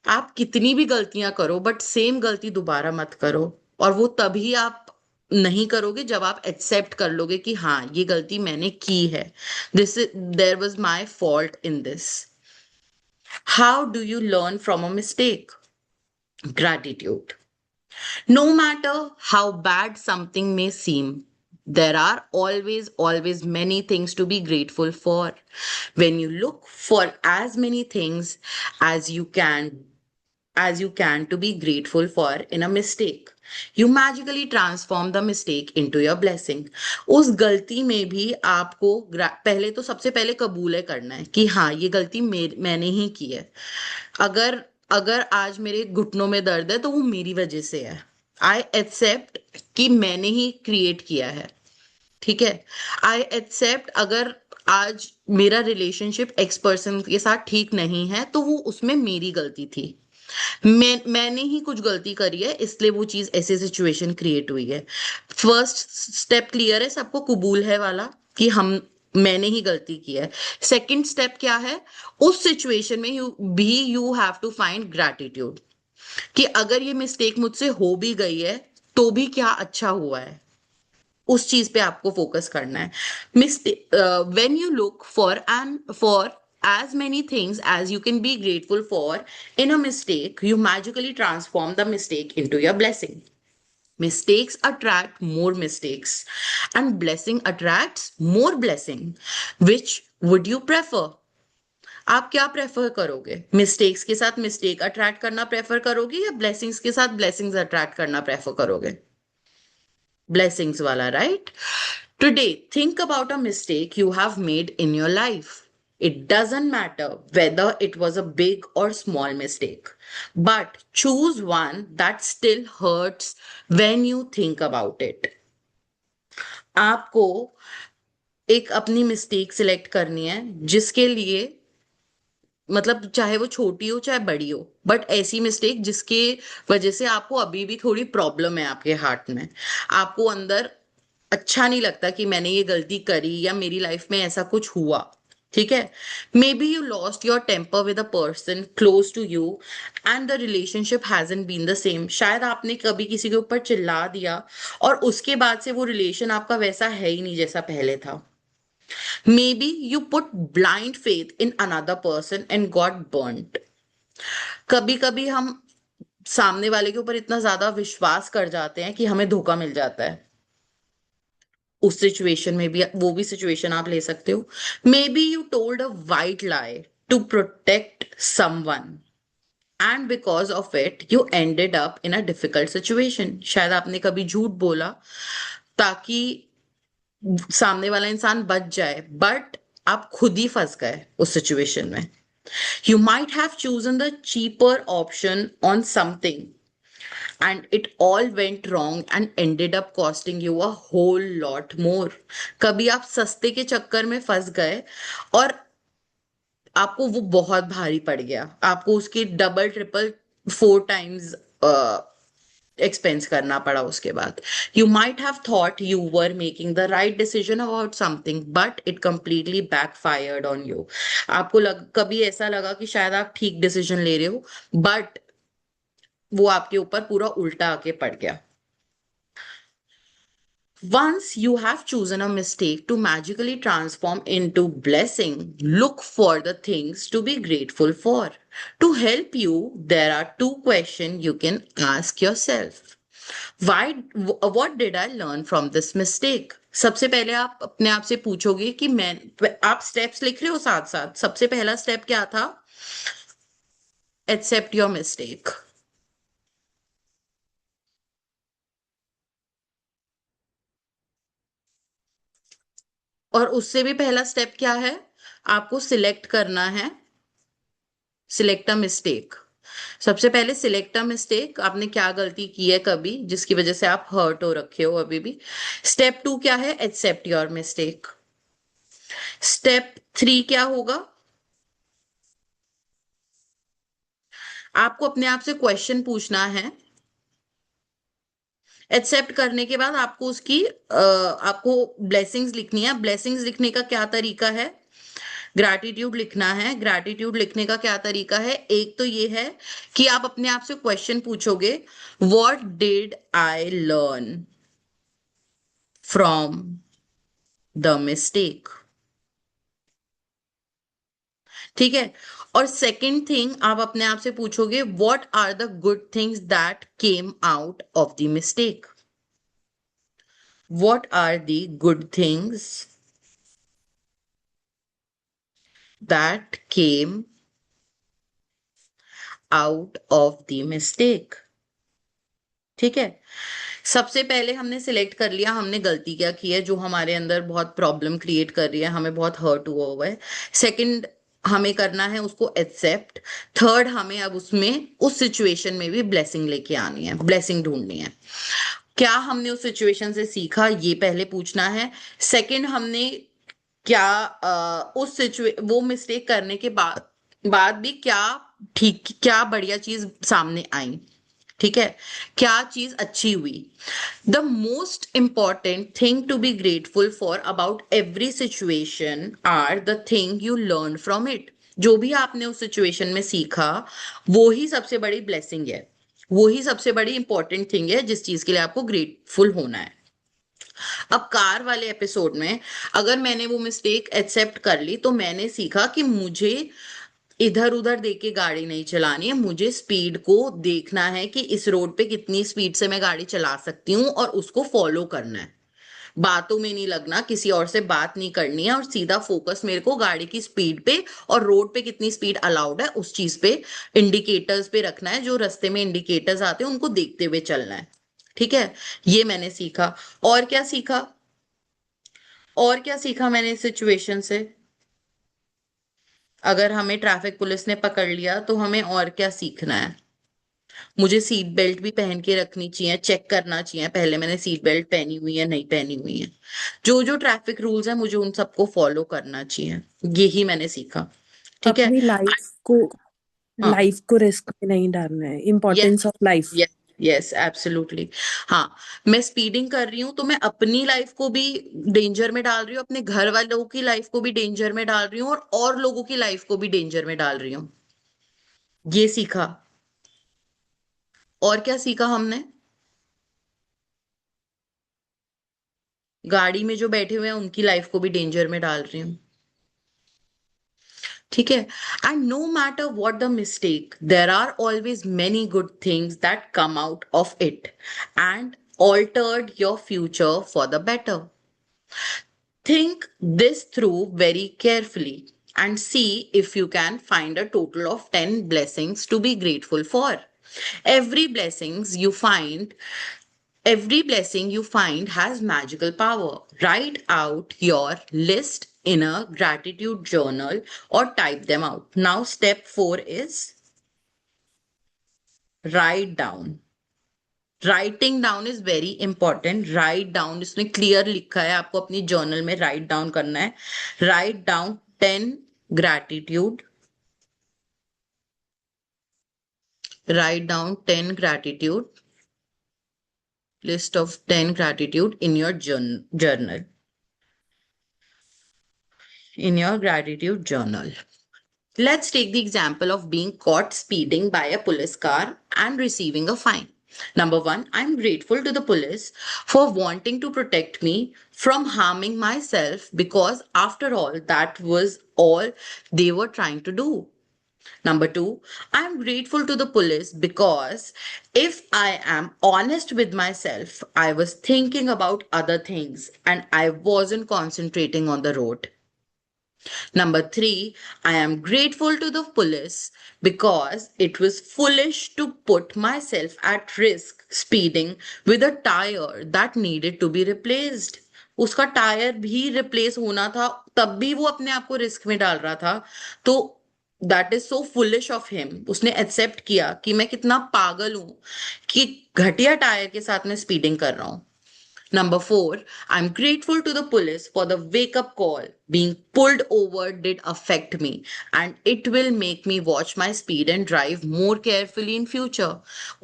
आप कितनी भी गलतियां करो बट सेम गलती दोबारा मत करो, और वो तभी आप नहीं करोगे जब आप एक्सेप्ट कर लोगे कि हाँ ये गलती मैंने की है, there was my fault in this. How do you learn from a mistake? Gratitude. No matter how bad something may seem, there are always many things to be grateful for. When you look for as many things as you can to be grateful for in a mistake, you magically transform the mistake into your blessing. उस गलती में भी आपको पहले तो सबसे पहले कबूल है करना है कि हाँ ये गलती मैंने ही की है। अगर आज मेरे घुटनों में दर्द है तो वो मेरी वजह से है। आई एक्सेप्ट कि मैंने ही क्रिएट किया है। ठीक है, आई एक्सेप्ट अगर आज मेरा रिलेशनशिप एक्स पर्सन के साथ ठीक नहीं है तो वो उसमें मेरी गलती थी। मैंने ही कुछ गलती करी है, इसलिए वो चीज ऐसी सिचुएशन क्रिएट हुई है। फर्स्ट स्टेप क्लियर है सबको, कबूल है वाला, कि हम मैंने ही गलती की है। सेकंड स्टेप क्या है, उस सिचुएशन में you have to find gratitude, कि अगर ये मिस्टेक मुझसे हो भी गई है तो भी क्या अच्छा हुआ है, उस चीज पे आपको फोकस करना है। Mistake, when you look for as many things as you can be grateful for in a mistake, you magically transform the mistake into your blessing. Mistakes attract more mistakes, and blessing attracts more blessing. Which would you prefer? आप क्या prefer करोगे? Mistakes के साथ mistake attract करना prefer करोगे या blessings के साथ ब्लेसिंग्स अट्रैक्ट करना प्रेफर करोगे? Blessings wala, right? Today, think about a mistake you have made in your life. It doesn't matter whether it was a big or small mistake, but choose one that still hurts when you think about it. आपको एक अपनी mistake select करनी है जिसके लिए, मतलब चाहे वो छोटी हो चाहे बड़ी हो, बट ऐसी मिस्टेक जिसके वजह से आपको अभी भी थोड़ी प्रॉब्लम है आपके हार्ट में, आपको अंदर अच्छा नहीं लगता कि मैंने ये गलती करी या मेरी लाइफ में ऐसा कुछ हुआ। ठीक है, maybe you lost your temper with a person close to you and the relationship hasn't been the same. शायद आपने कभी किसी के ऊपर चिल्ला दिया और उसके बाद से वो रिलेशन आपका वैसा है ही नहीं जैसा पहले था। Maybe you put blind faith in another person and got burnt. कभी कभी हम सामने वाले के ऊपर इतना ज्यादा विश्वास कर जाते हैं कि हमें धोखा मिल जाता है। उस सिचुएशन में भी, वो भी सिचुएशन आप ले सकते हो। Maybe you told a white lie to protect someone and because of it you ended up in a difficult situation. शायद आपने कभी झूठ बोला ताकि सामने वाला इंसान बच जाए, बट आप खुद ही फंस गए उस सिचुएशन में। You might have chosen the cheaper option on something and it all went wrong and ended up costing you a whole lot more. कभी आप सस्ते के चक्कर में फंस गए और आपको वो बहुत भारी पड़ गया, आपको उसकी डबल ट्रिपल 4 times एक्सपेंस करना पड़ा उसके बाद। You might have thought you were making the right decision about something but it completely backfired on you. आपको कभी ऐसा लगा कि शायद आप ठीक डिसीजन ले रहे हो, बट वो आपके ऊपर पूरा उल्टा आके पड़ गया। Once you have chosen a mistake to magically transform into blessing, look for the things to be grateful for. To help you, there are 2 questions you can ask yourself. What did I learn from this mistake? सबसे पहले आप अपने आप से पूछोगे कि आप steps लिख रहे हो साथ साथ। सबसे पहला स्टेप क्या था? Accept your mistake. और उससे भी पहला स्टेप क्या है? आपको सिलेक्ट करना है, सिलेक्ट अ मिस्टेक। सबसे पहले सिलेक्ट अ मिस्टेक, आपने क्या गलती की है कभी जिसकी वजह से आप हर्ट हो रखे हो अभी भी। स्टेप 2 क्या है? Accept your mistake. स्टेप 3 क्या होगा? आपको अपने आप से क्वेश्चन पूछना है। एक्सेप्ट करने के बाद आपको आपको ब्लेसिंग्स लिखनी है। ब्लेसिंग्स लिखने का क्या तरीका है? ग्रैटिट्यूड लिखना है। ग्रैटिट्यूड लिखने का क्या तरीका है? एक तो ये है कि आप अपने आप से क्वेश्चन पूछोगे, what did I learn from the mistake. ठीक है। और सेकंड थिंग आप अपने आप से पूछोगे, what are the good things that came out of the mistake. What are the good things that came out of the mistake। ठीक है, सबसे पहले हमने सिलेक्ट कर लिया हमने गलती क्या की है जो हमारे अंदर बहुत प्रॉब्लम क्रिएट कर रही है, हमें बहुत हर्ट हुआ है। सेकंड, हमें करना है उसको एक्सेप्ट। थर्ड, हमें अब उसमें उस सिचुएशन में भी ब्लेसिंग लेके आनी है, ब्लेसिंग ढूंढनी है। क्या हमने उस सिचुएशन से सीखा, ये पहले पूछना है। सेकंड, हमने क्या वो मिस्टेक करने के बाद बाद भी क्या ठीक, क्या बढ़िया चीज सामने आई, ठीक है, क्या चीज अच्छी हुई। The most important thing to be grateful for about every situation are the thing you learn from it. जो भी आपने उस सिचुएशन में सीखा, वो ही सबसे बड़ी ब्लेसिंग है, वो ही सबसे बड़ी इंपॉर्टेंट थिंग है जिस चीज के लिए आपको ग्रेटफुल होना है। अब कार वाले एपिसोड में अगर मैंने वो मिस्टेक एक्सेप्ट कर ली, तो मैंने सीखा कि मुझे इधर उधर देख के गाड़ी नहीं चलानी है, मुझे स्पीड को देखना है कि इस रोड पे कितनी स्पीड से मैं गाड़ी चला सकती हूँ और उसको फॉलो करना है। बातों में नहीं लगना, किसी और से बात नहीं करनी है, और सीधा फोकस मेरे को गाड़ी की स्पीड पे और रोड पे कितनी स्पीड अलाउड है उस चीज पे, इंडिकेटर्स पे रखना है, जो रास्ते में इंडिकेटर्स आते हैं उनको देखते हुए चलना है। ठीक है, ये मैंने सीखा। और क्या सीखा, और क्या सीखा मैंने इस सिचुएशन से? अगर हमें ट्रैफिक पुलिस ने पकड़ लिया तो हमें और क्या सीखना है? मुझे सीट बेल्ट भी पहन के रखनी चाहिए, चेक करना चाहिए पहले मैंने सीट बेल्ट पहनी हुई है नहीं पहनी हुई है। जो जो ट्रैफिक रूल्स है मुझे उन सबको फॉलो करना चाहिए। यही मैंने सीखा। ठीक है। अपनी हाँ, लाइफ को रिस्क में नहीं डालना है, yes, importance of life. Yes, yes, absolutely. हाँ, मैं स्पीडिंग कर रही हूँ तो मैं अपनी लाइफ को भी डेंजर में डाल रही हूँ, अपने घर वालों की लाइफ को भी डेंजर में डाल रही हूँ, और लोगों की लाइफ को भी डेंजर में डाल रही हूँ। ये सीखा। और क्या सीखा हमने? गाड़ी में जो बैठे हुए हैं उनकी लाइफ को भी डेंजर में डाल रही हूँ। ठीक है। And no matter what the mistake, there are always many good things that come out of it and altered your future for the better. Think this through very carefully and see if you can find a total of 10 blessings to be grateful for. Every blessings you find Every blessing you find has magical power. Write out your list in a gratitude journal or type them out. Now, step 4 is write down. Writing down is very important. Write down, इसमें clear लिखा है आपको अपनी journal में write down करना है। Write down 10 gratitude, write down 10 gratitude, list of 10 gratitude in your journal, in your gratitude journal. Let's take the example of being caught speeding by a police car and receiving a fine. Number one, I'm grateful to the police for wanting to protect me from harming myself, because after all, that was all they were trying to do. Number two, I'm grateful to the police because if I am honest with myself, I was thinking about other things and I wasn't concentrating on the road. Number three, I am grateful to the police because it was foolish to put myself at risk speeding with a tire that needed to be replaced. उसका tyre भी replace होना था, तब भी वो अपने आप को रिस्क में डाल रहा था। तो that is so foolish of him. उसने एक्सेप्ट किया कि मैं कितना पागल हूं कि घटिया टायर के साथ मैं स्पीडिंग कर रहा हूं। Number four, I'm grateful to the police for the wake up call. Being pulled over did affect me and it will make me watch my speed and drive more carefully in future.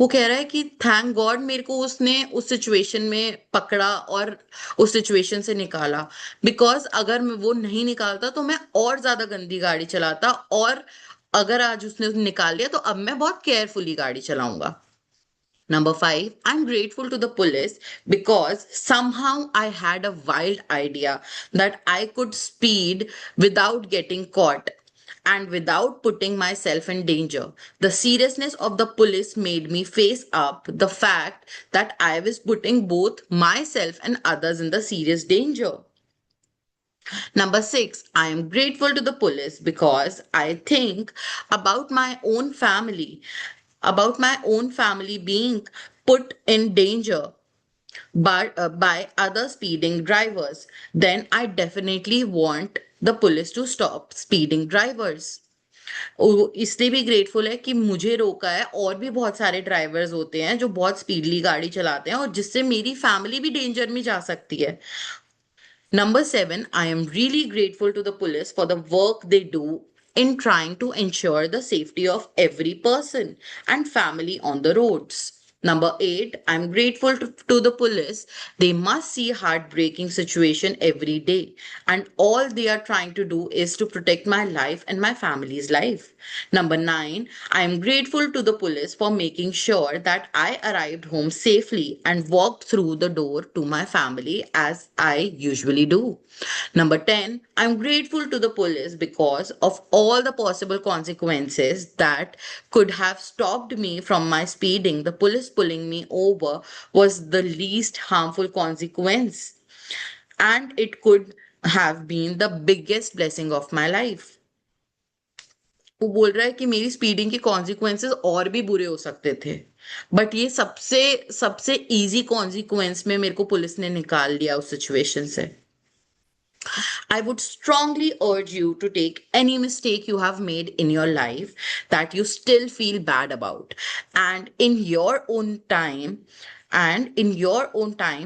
वो कह रहा है कि thank God मेरे को उसने उस situation में पकड़ा और उस सिचुएशन से निकाला, बिकॉज अगर मैं वो नहीं निकालता तो मैं और ज्यादा गंदी गाड़ी चलाता, और अगर आज उसने निकाल लिया तो अब मैं बहुत केयरफुली गाड़ी चलाऊंगा। Number five, I'm grateful to the police because somehow I had a wild idea that I could speed without getting caught and without putting myself in danger. The seriousness of the police made me face up the fact that I was putting both myself and others in the serious danger. Number six, I am grateful to the police because I think about my own family, being put in danger by other speeding drivers. Then I definitely want the police to stop speeding drivers. इसलिए भी grateful है कि मुझे रोका है, और भी बहुत सारे ड्राइवर्स होते हैं जो बहुत स्पीडली गाड़ी चलाते हैं और जिससे मेरी फैमिली भी डेंजर में जा सकती है। Number seven, I am really grateful to the police for the work they do in trying to ensure the safety of every person and family on the roads. Number 8, I'm grateful to the police. They must see heartbreaking situation every day, and all they are trying to do is to protect my life and my family's life. Number 9, I am grateful to the police for making sure that I arrived home safely and walked through the door to my family as I usually do. Number 10, I'm grateful to the police because of all the possible consequences that could have stopped me from my speeding. The police pulling me over was the least harmful consequence, and it could have been the biggest blessing of my life. वो बोल रहा है कि मेरी speeding के consequences और भी बुरे हो सकते थे, बट ये सबसे सबसे इजी कॉन्सिक्वेंस में मेरे को पुलिस ने निकाल लिया उस सिचुएशन से. I would strongly urge you to take any mistake you have made in your life that you still feel bad about, and in your own time,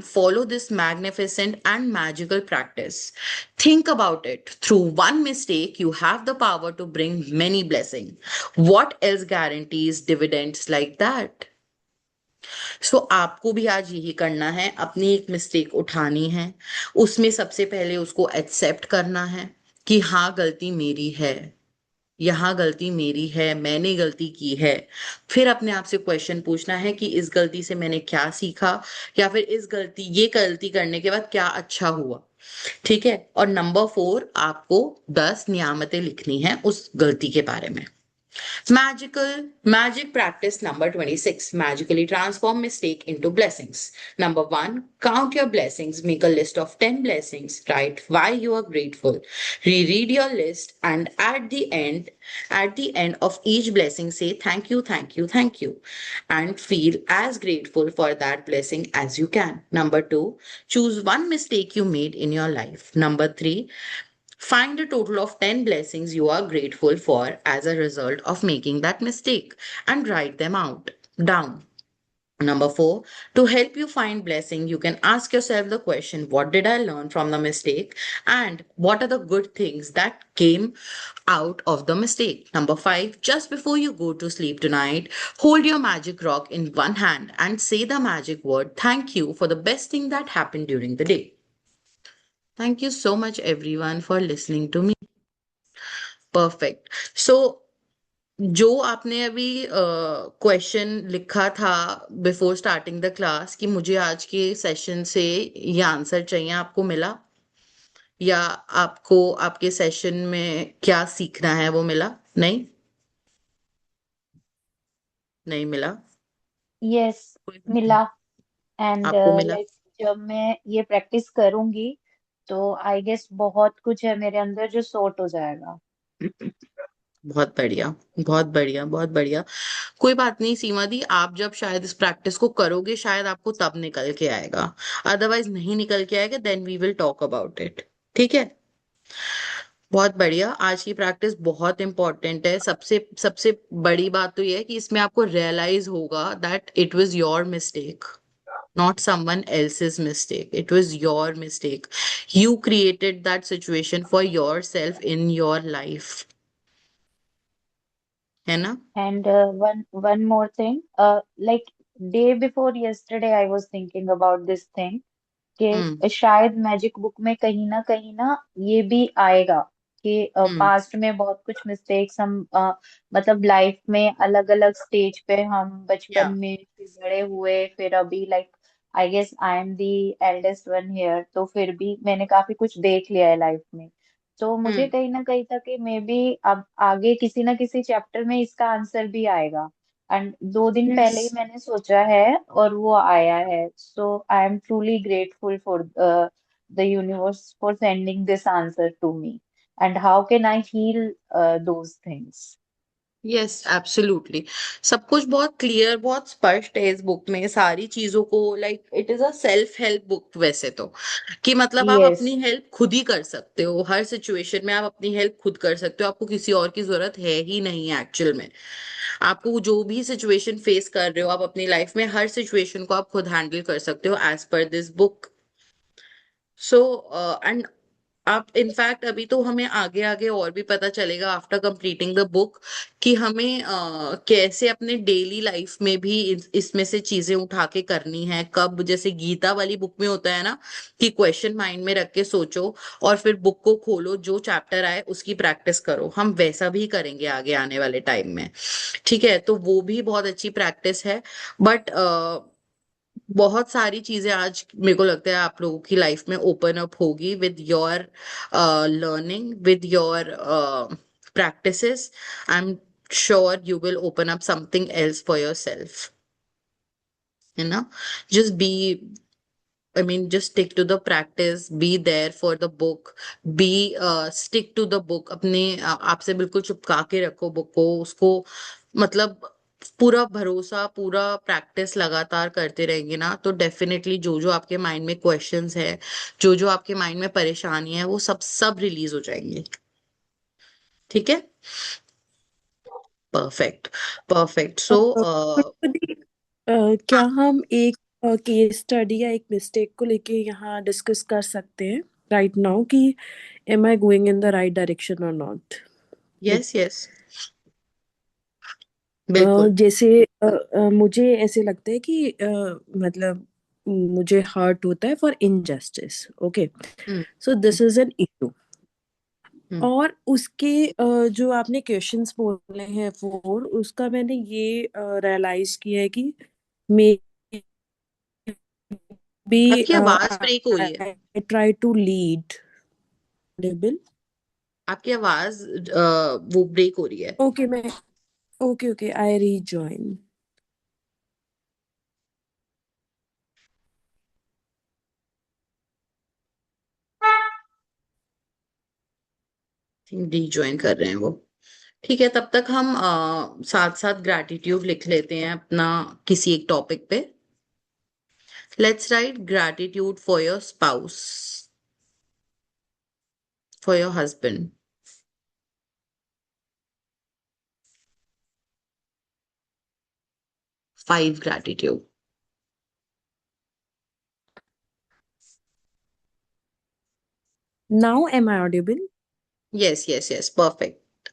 follow this magnificent and magical practice. Think about it. Through one mistake, you have the power to bring many blessings. What else guarantees dividends like that? सो आपको भी आज यही करना है, अपनी एक mistake उठानी है, उसमें सबसे पहले उसको एक्सेप्ट करना है कि हाँ गलती मेरी है, यहाँ गलती मेरी है, मैंने गलती की है. फिर अपने आप से क्वेश्चन पूछना है कि इस गलती से मैंने क्या सीखा, या फिर ये गलती करने के बाद क्या अच्छा हुआ. ठीक है. और नंबर 4, आपको 10 नियामतें लिखनी है उस गलती के बारे में. Magic practice number 26. Magically transform mistake into blessings. Number 1, count your blessings. Make a list of 10 blessings. Write why you are grateful. Reread your list, and at the end of each blessing, say thank you, thank you, thank you, and feel as grateful for that blessing as you can. Number 2, choose one mistake you made in your life. Number 3, find a total of 10 blessings you are grateful for as a result of making that mistake and write them down. Number 4, to help you find blessing, you can ask yourself the question, what did I learn from the mistake? And what are the good things that came out of the mistake? Number 5, just before you go to sleep tonight, hold your magic rock in one hand and say the magic word, thank you, for the best thing that happened during the day. Thank you so much everyone for listening to me. Perfect. So जो आपने अभी question लिखा था before starting the class कि मुझे आज के session से ये आंसर चाहिए, आपको मिला? या आपको आपके सेशन में क्या सीखना है वो मिला? नहीं मिला? यस, मिला. एंड आपको मिला? लाइक जब मैं ये प्रैक्टिस करूंगी तो आई गेस बहुत कुछ है मेरे अंदर जो सॉर्ट हो जाएगा. बहुत बढ़िया, बहुत बढ़िया, बहुत बढ़िया. कोई बात नहीं सीमा दी, आप जब शायद इस प्रैक्टिस को करोगे शायद आपको तब निकल के आएगा, अदरवाइज नहीं निकल के आएगा. Then we will talk about it. ठीक है. बहुत बढ़िया. आज की प्रैक्टिस बहुत इंपॉर्टेंट है. सबसे सबसे बड़ी बात तो ये है कि इसमें आपको रियलाइज होगा that it was your mistake, not someone else's mistake. It was your mistake. You created that situation for yourself in your life. है ना? And one more thing, like day before yesterday I was thinking about this thing हम्म. कि शायद magic book में कहीं ना ये भी आएगा कि हम्म. पास्ट में बहुत कुछ मिस्टेक्स हम मतलब लाइफ में अलग अलग स्टेज पे हम या बचपन में फिर बड़े हुए फिर अभी like I guess I am the eldest one here, तो फिर भी मैंने काफी कुछ देख लिया है लाइफ में. तो मुझे हम्म. कहीं ना कहीं था कि मे बी अब आगे किसी ना किसी चैप्टर में इसका आंसर भी आएगा. एंड 2 दिन पहले ही यस. मैंने सोचा है और वो आया है. So I am truly grateful for the universe for sending this answer to me. And how can I heal those things. Yes absolutely. सब कुछ बहुत क्लियर, बहुत स्पष्ट है इस बुक में सारी चीजों को. Like it is a self help book वैसे तो, कि मतलब आप यस. अपनी हेल्प खुद ही कर सकते हो. हर सिचुएशन में आप अपनी हेल्प खुद कर सकते हो. आपको किसी और की जरूरत है ही नहीं है एक्चुअल में. आपको जो भी सिचुएशन फेस कर रहे हो आप अपनी लाइफ में, हर सिचुएशन को आप खुद हैंडल कर सकते हो as per this book. So and आप इनफैक्ट अभी तो हमें आगे आगे और भी पता चलेगा आफ्टर कंप्लीटिंग द बुक कि हमें कैसे अपने डेली लाइफ में भी इसमें से चीजें उठा के करनी है, कब, जैसे गीता वाली बुक में होता है ना कि क्वेश्चन माइंड में रख के सोचो और फिर बुक को खोलो, जो चैप्टर आए उसकी प्रैक्टिस करो। हम वैसा भी करेंगे आगे आने वाले टाइम में। ठीक है, तो वो भी बहुत अच्छी प्रैक्टिस है। बट बहुत सारी चीजें आज मेरे को लगता है आप लोगों की लाइफ में ओपन अप होगी with your learning, with your practices. I am sure you will open up something else for your self, है ना। Just be, I mean, just stick to the practice, be there for the book, be stick to the book। अपने आपसे बिल्कुल चिपका के रखो book को, उसको मतलब पूरा भरोसा, पूरा प्रैक्टिस लगातार करते रहेंगे ना, तो डेफिनेटली जो जो आपके माइंड में क्वेश्चंस है, जो जो आपके माइंड में परेशानी है, वो सब सब रिलीज हो जाएंगे। ठीक है, परफेक्ट, परफेक्ट। सो गुरुपति, क्या हम एक केस स्टडी या एक मिस्टेक को लेके यहाँ डिस्कस कर सकते हैं राइट नाउ कि am I going in the right direction और नॉट? यस यस, बिल्कुल। जैसे मुझे ऐसे लगता है कि मतलब मुझे हर्ट होता है for injustice. Okay, hmm so this is an issue. Hmm और उसके जो आपने क्वेश्चंस बोले हैं फोर, उसका मैंने ये रियलाइज किया है कि मे बी आपकी आवाज ब्रेक हो रही है। I try to lead label. आपकी आवाज वो ब्रेक हो रही है। ओके, मैं okay okay I rejoin. Rejoin कर रहे हैं वो। ठीक है, तब तक हम साथ साथ ग्रैटिट्यूड लिख लेते हैं अपना किसी एक टॉपिक पे। Let's write gratitude for your spouse, for your husband. 5 gratitude। Now am I audible? Yes yes yes, perfect.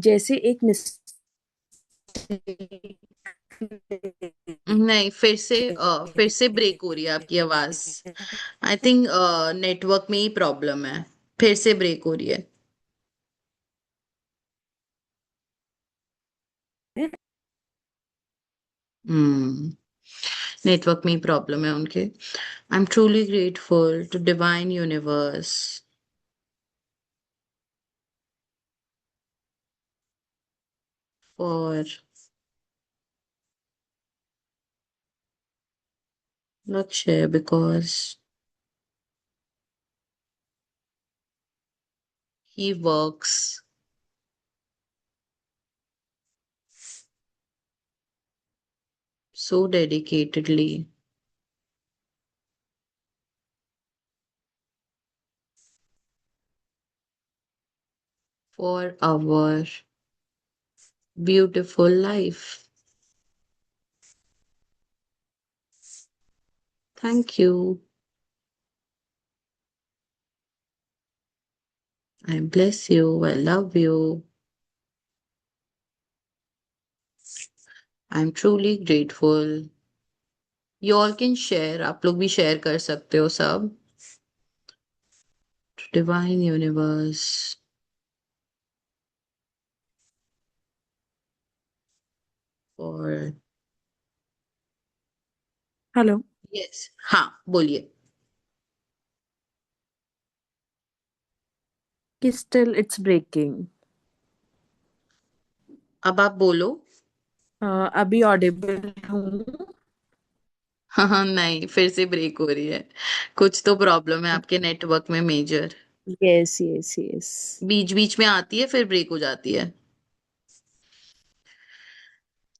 जैसे एक मिस्टेक नहीं, फिर से ब्रेक हो रही है आपकी आवाज। आई थिंक नेटवर्क में ही प्रॉब्लम है, फिर से ब्रेक हो रही है। हम्म, नेटवर्क में ही प्रॉब्लम है उनके। I am truly grateful to divine universe for Lakshay because he works so dedicatedly for our beautiful life. Thank you. I bless you. I love you. I'm truly grateful. You all can share. आप लोग भी share कर सकते हो सब। To Divine Universe for hello? yes, हाँ बोलिए। कि स्टिल इट्स ब्रेकिंग। अब आप बोलो। अभी ऑडिबल हूँ? हाँ हाँ, नहीं, फिर से ब्रेक हो रही है। कुछ तो प्रॉब्लम है आपके नेटवर्क में मेजर। Yes yes yes. बीच बीच में आती है फिर ब्रेक हो जाती है।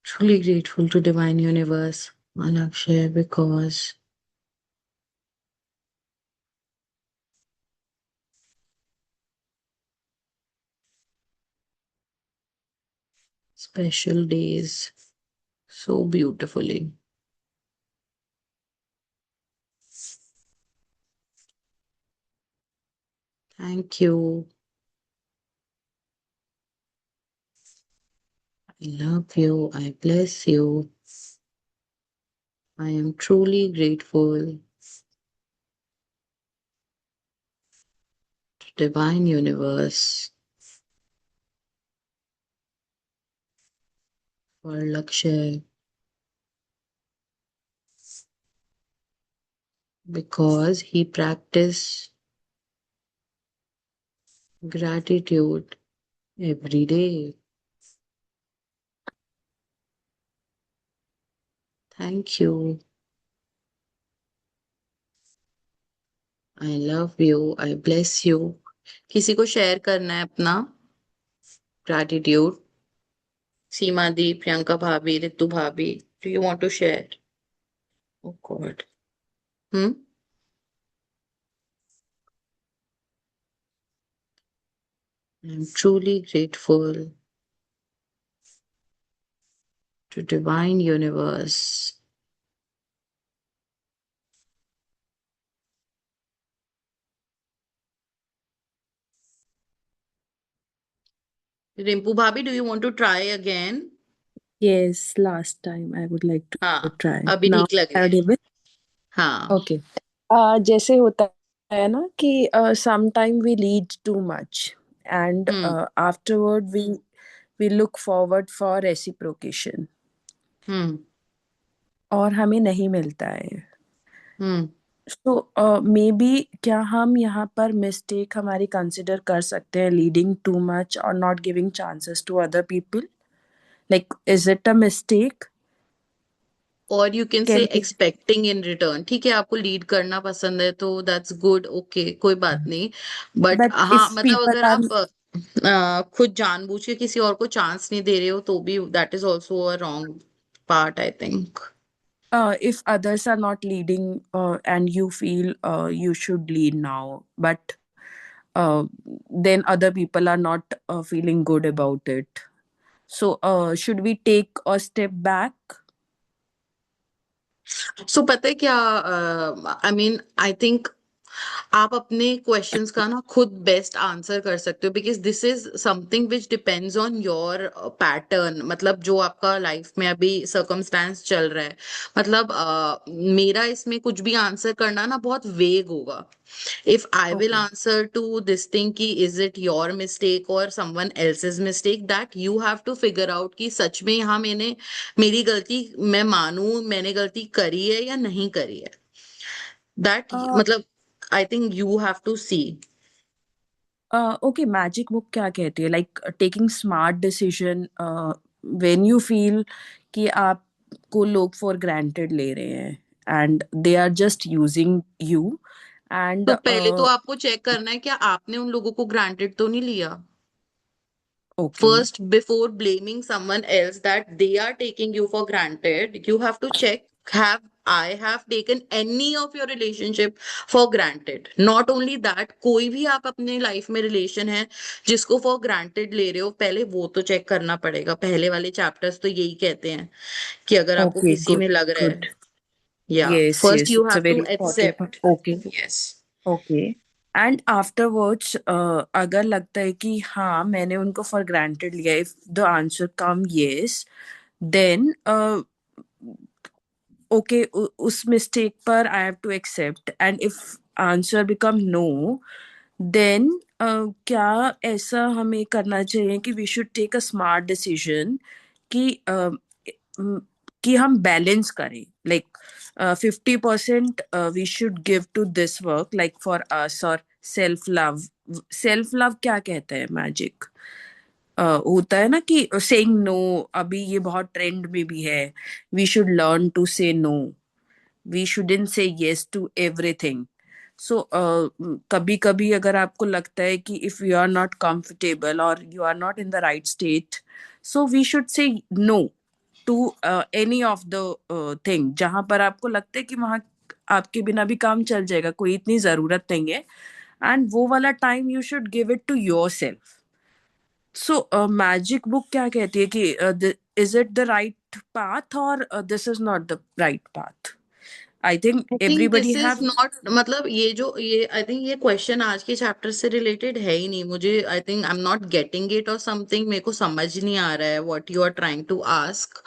Truly grateful to Divine Universe, Alakshay, because special days so beautifully. Thank you. I love you. I bless you. I am truly grateful to Divine Universe for Lakshay because he practiced gratitude every day. Thank you. I love you. I bless you. किसी को share करना है अपना gratitude? सीमा दी, प्रियंका भाभी, रितु भाभी, do you want to share? Oh God. Hmm? I'm truly grateful to Divine Universe. Rimpu Bhabhi, do you want to try again? Yes, last time I would like to हाँ, try. अभी Now ठीक लग रहा है. audible? हाँ. Okay. जैसे होता है ना कि sometime we lead too much and afterward we look forward for reciprocation और हमें नहीं मिलता है. So maybe क्या हम यहाँ पर mistake हमारी consider कर सकते हैं leading too much or not giving chances to other people? Like, is it a mistake? और you can say Can we? Expecting in return. ठीक है, आपको लीड करना पसंद है तो दैट्स गुड. ओके, कोई बात नहीं. बट But हाँ, if मतलब people अगर are आप खुद जानबूझ के किसी और को चांस नहीं दे रहे हो तो भी that is also a wrong part, I think. if others are not leading and you feel you should lead now, but uh, then other people are not feeling good about it. So should we take a step back? सो पता है क्या, I mean I think आप अपने questions का ना खुद best answer कर सकते हो, because this is something which depends on your pattern. मतलब जो आपका लाइफ में अभी सर्कमस्टांस चल रहा है. मतलब मेरा इसमें कुछ भी आंसर करना ना बहुत वेग होगा. if I will Okay. answer to this thing ki is it your mistake or someone else's mistake, that you have to figure out कि सच में यहाँ मैंने मेरी गलती मैं मानूं मैंने गलती करी है या नहीं करी है. that uh, मतलब I think you have to see. okay, magic book क्या कहती है? Like taking smart decision when you feel कि आपको लोग for granted ले रहे हैं and they are just using you and तो पहले तो आपको चेक करना है क्या आपने उन लोगों को ग्रांटेड तो नहीं लिया. okay. First, before blaming someone else that they are taking you for granted, you have to check, have I have taken any of your relationship for granted? Not only that, कोई भी आप अपने life में relation है जिसको for granted ले रहे हो, पहले वो तो चेक करना पड़ेगा. पहले वाले चैप्टर्स तो यही कहते हैं कि अगर आपको Okay, किसी good, में लग रहा good. है, या Yes, first yes, you it's a have very to important part. Accept. Okay, yes. okay. And afterwards, अगर लगता है कि हाँ मैंने उनको for granted लिया, if the answer come yes, then okay, उस mistake पर I have to accept. And if answer become no, then क्या ऐसा हमें करना चाहिए कि we should take a smart decision कि कि हम बैलेंस करें. Like 50% we should give to this work like for us और सेल्फ लव. सेल्फ लव क्या कहता है मैजिक? होता है ना कि सेइंग नो. अभी ये बहुत ट्रेंड में भी है. We should learn to say no. We shouldn't say yes to everything. So कभी कभी अगर आपको लगता है कि if you are not comfortable और you are not in the right state, so we should say no to any of the thing. जहां पर आपको लगता है कि वहां आपके बिना भी काम चल जाएगा, कोई इतनी जरूरत नहीं है, एंड वो वाला time you should give it to yourself. So magic book क्या कहती है कि is it the right path और this is not the right path? I think I think everybody this is have. Not, मतलब ये I think ये question आज के चैप्टर से रिलेटेड है ही नहीं। मुझे I think I am not getting it और समथिंग, मेरे को समझ नहीं आ रहा है what you are trying to ask.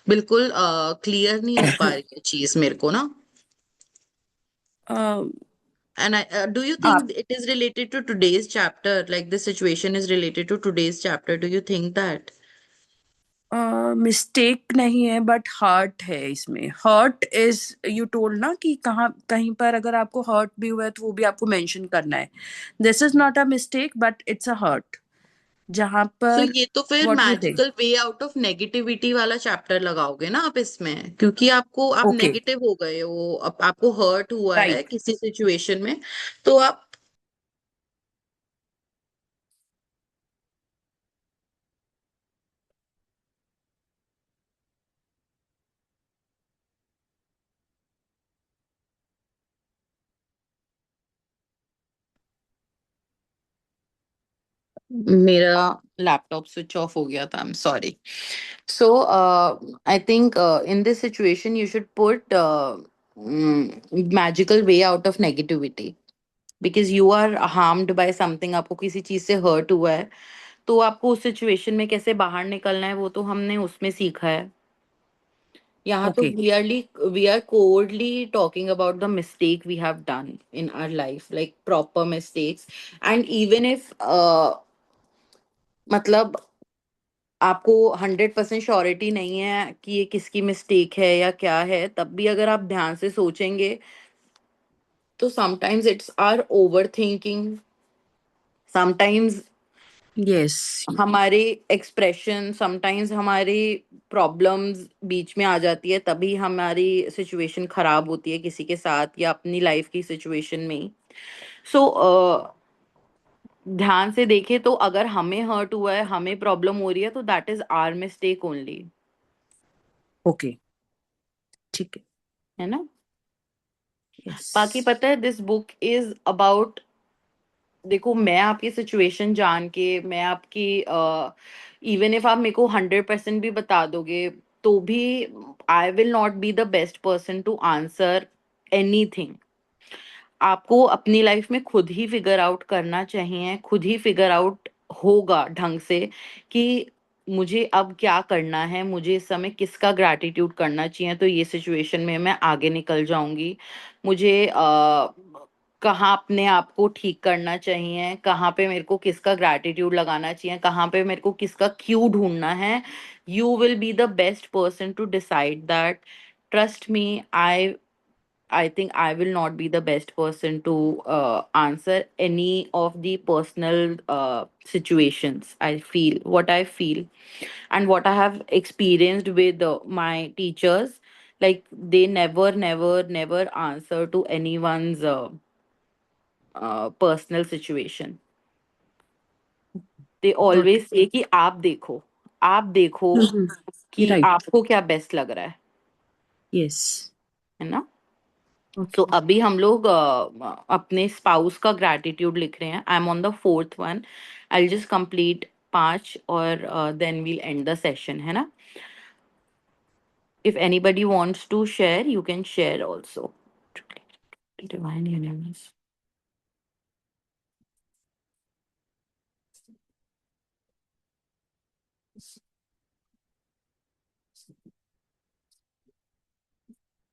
बिल्कुल क्लियर नहीं हो पा रही है चीज मेरे को ना। uh, And do you आप think it is related to today's chapter? Like the situation is related to today's chapter? Do you think that? Mistake नहीं है बट हर्ट है इसमें। हर्ट इज, यू टोल्ड ना कि कहाँ कहीं पर अगर आपको हर्ट भी हुआ है तो वो भी आपको मेंशन करना है। This is not a mistake but it's a hurt, जहां सो पर। ये तो फिर what you think? Magical way out of negativity वाला चैप्टर लगाओगे ना आप इसमें, क्योंकि आप ओके, नेगेटिव हो गए हो, आपको हर्ट हुआ है राइट। किसी सिचुएशन में, तो आप। मेरा लैपटॉप स्विच ऑफ हो गया था, I am sorry. So, I think in this situation, you should put magical way out of negativity because you are harmed by something. आपको किसी चीज से hurt हुआ है, तो आपको उस situation में कैसे बाहर निकलना है वो तो हमने उसमें सीखा है। यहाँ तो okay, we are coldly talking about the mistake we have done in our life, like proper mistakes. And even if मतलब आपको 100% श्योरिटी नहीं है कि ये किसकी मिस्टेक है या क्या है, तब भी अगर आप ध्यान से सोचेंगे तो sometimes it's are over thinking, sometimes yes, हमारे एक्सप्रेशन, समटाइम्स हमारी प्रॉब्लम्स बीच में आ जाती है, तभी हमारी सिचुएशन खराब होती है किसी के साथ या अपनी लाइफ की सिचुएशन में। सो ध्यान से देखें तो अगर हमें हर्ट हुआ है, हमें प्रॉब्लम हो रही है, तो that is our mistake only, okay, ठीक है, है ना। यस, बाकी पता है दिस बुक इज अबाउट, देखो मैं आपकी सिचुएशन जान के, मैं आपकी इवन इफ आप मेरे को 100% भी बता दोगे तो भी I will not be the best person to answer anything. आपको अपनी लाइफ में खुद ही फिगर आउट करना चाहिए, खुद ही फिगर आउट होगा ढंग से कि मुझे अब क्या करना है, मुझे इस समय किसका ग्रैटिट्यूड करना चाहिए तो ये सिचुएशन में मैं आगे निकल जाऊंगी। मुझे कहाँ अपने आप को ठीक करना चाहिए, कहाँ पे मेरे को किसका ग्रैटिट्यूड लगाना चाहिए, कहाँ पे मेरे को किसका क्यू ढूंढना है। You will be the best person to decide that. Trust me, I think I will not be the best person to answer any of the personal situations. I feel what I feel and what I have experienced with my teachers. Like they never answer to anyone's personal situation. They got always say कि आप देखो it, कि right, आपको क्या best लग रहा yes, है ना। तो ओके, अभी हम लोग अपने स्पाउस का ग्रैटिट्यूड लिख रहे हैं। I am on the fourth one. I just complete 5 और then we'll end the session, है ना। If anybody wants to share you can share also. Divine universe,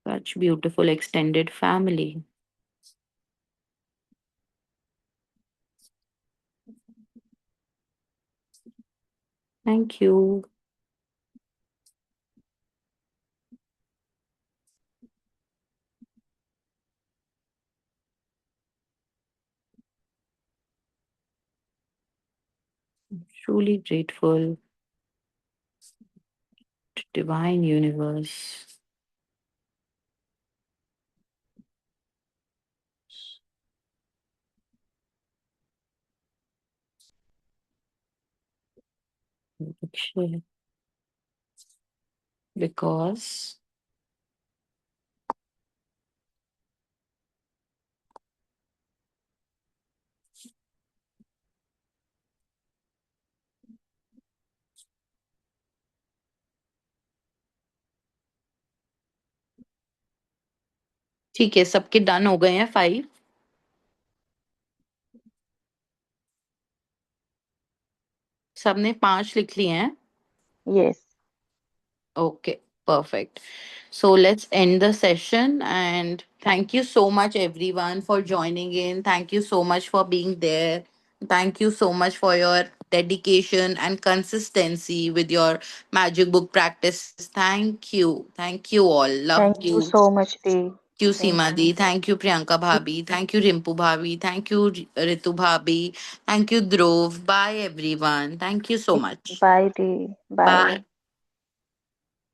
such beautiful extended family. Thank you. Truly grateful to divine universe. Because ठीक है, सबके done हो गए हैं 5। सबने 5 लिख लिए हैं। Yes. Okay, perfect. So let's end the session, and thank you so much everyone for joining in. Thank you so much for being there. Thank you so much for your dedication and consistency with your magic book practices. Thank you. Thank you all. Love thank you you. So much the. Thank you, thank Seema Di. Thank you, Priyanka Bhabi. Thank you, Rimpu Bhabi. Thank you, Ritu Bhabi. Thank you, Dhruv. Bye, everyone. Thank you so you. much. Bye दी। Bye. Bye.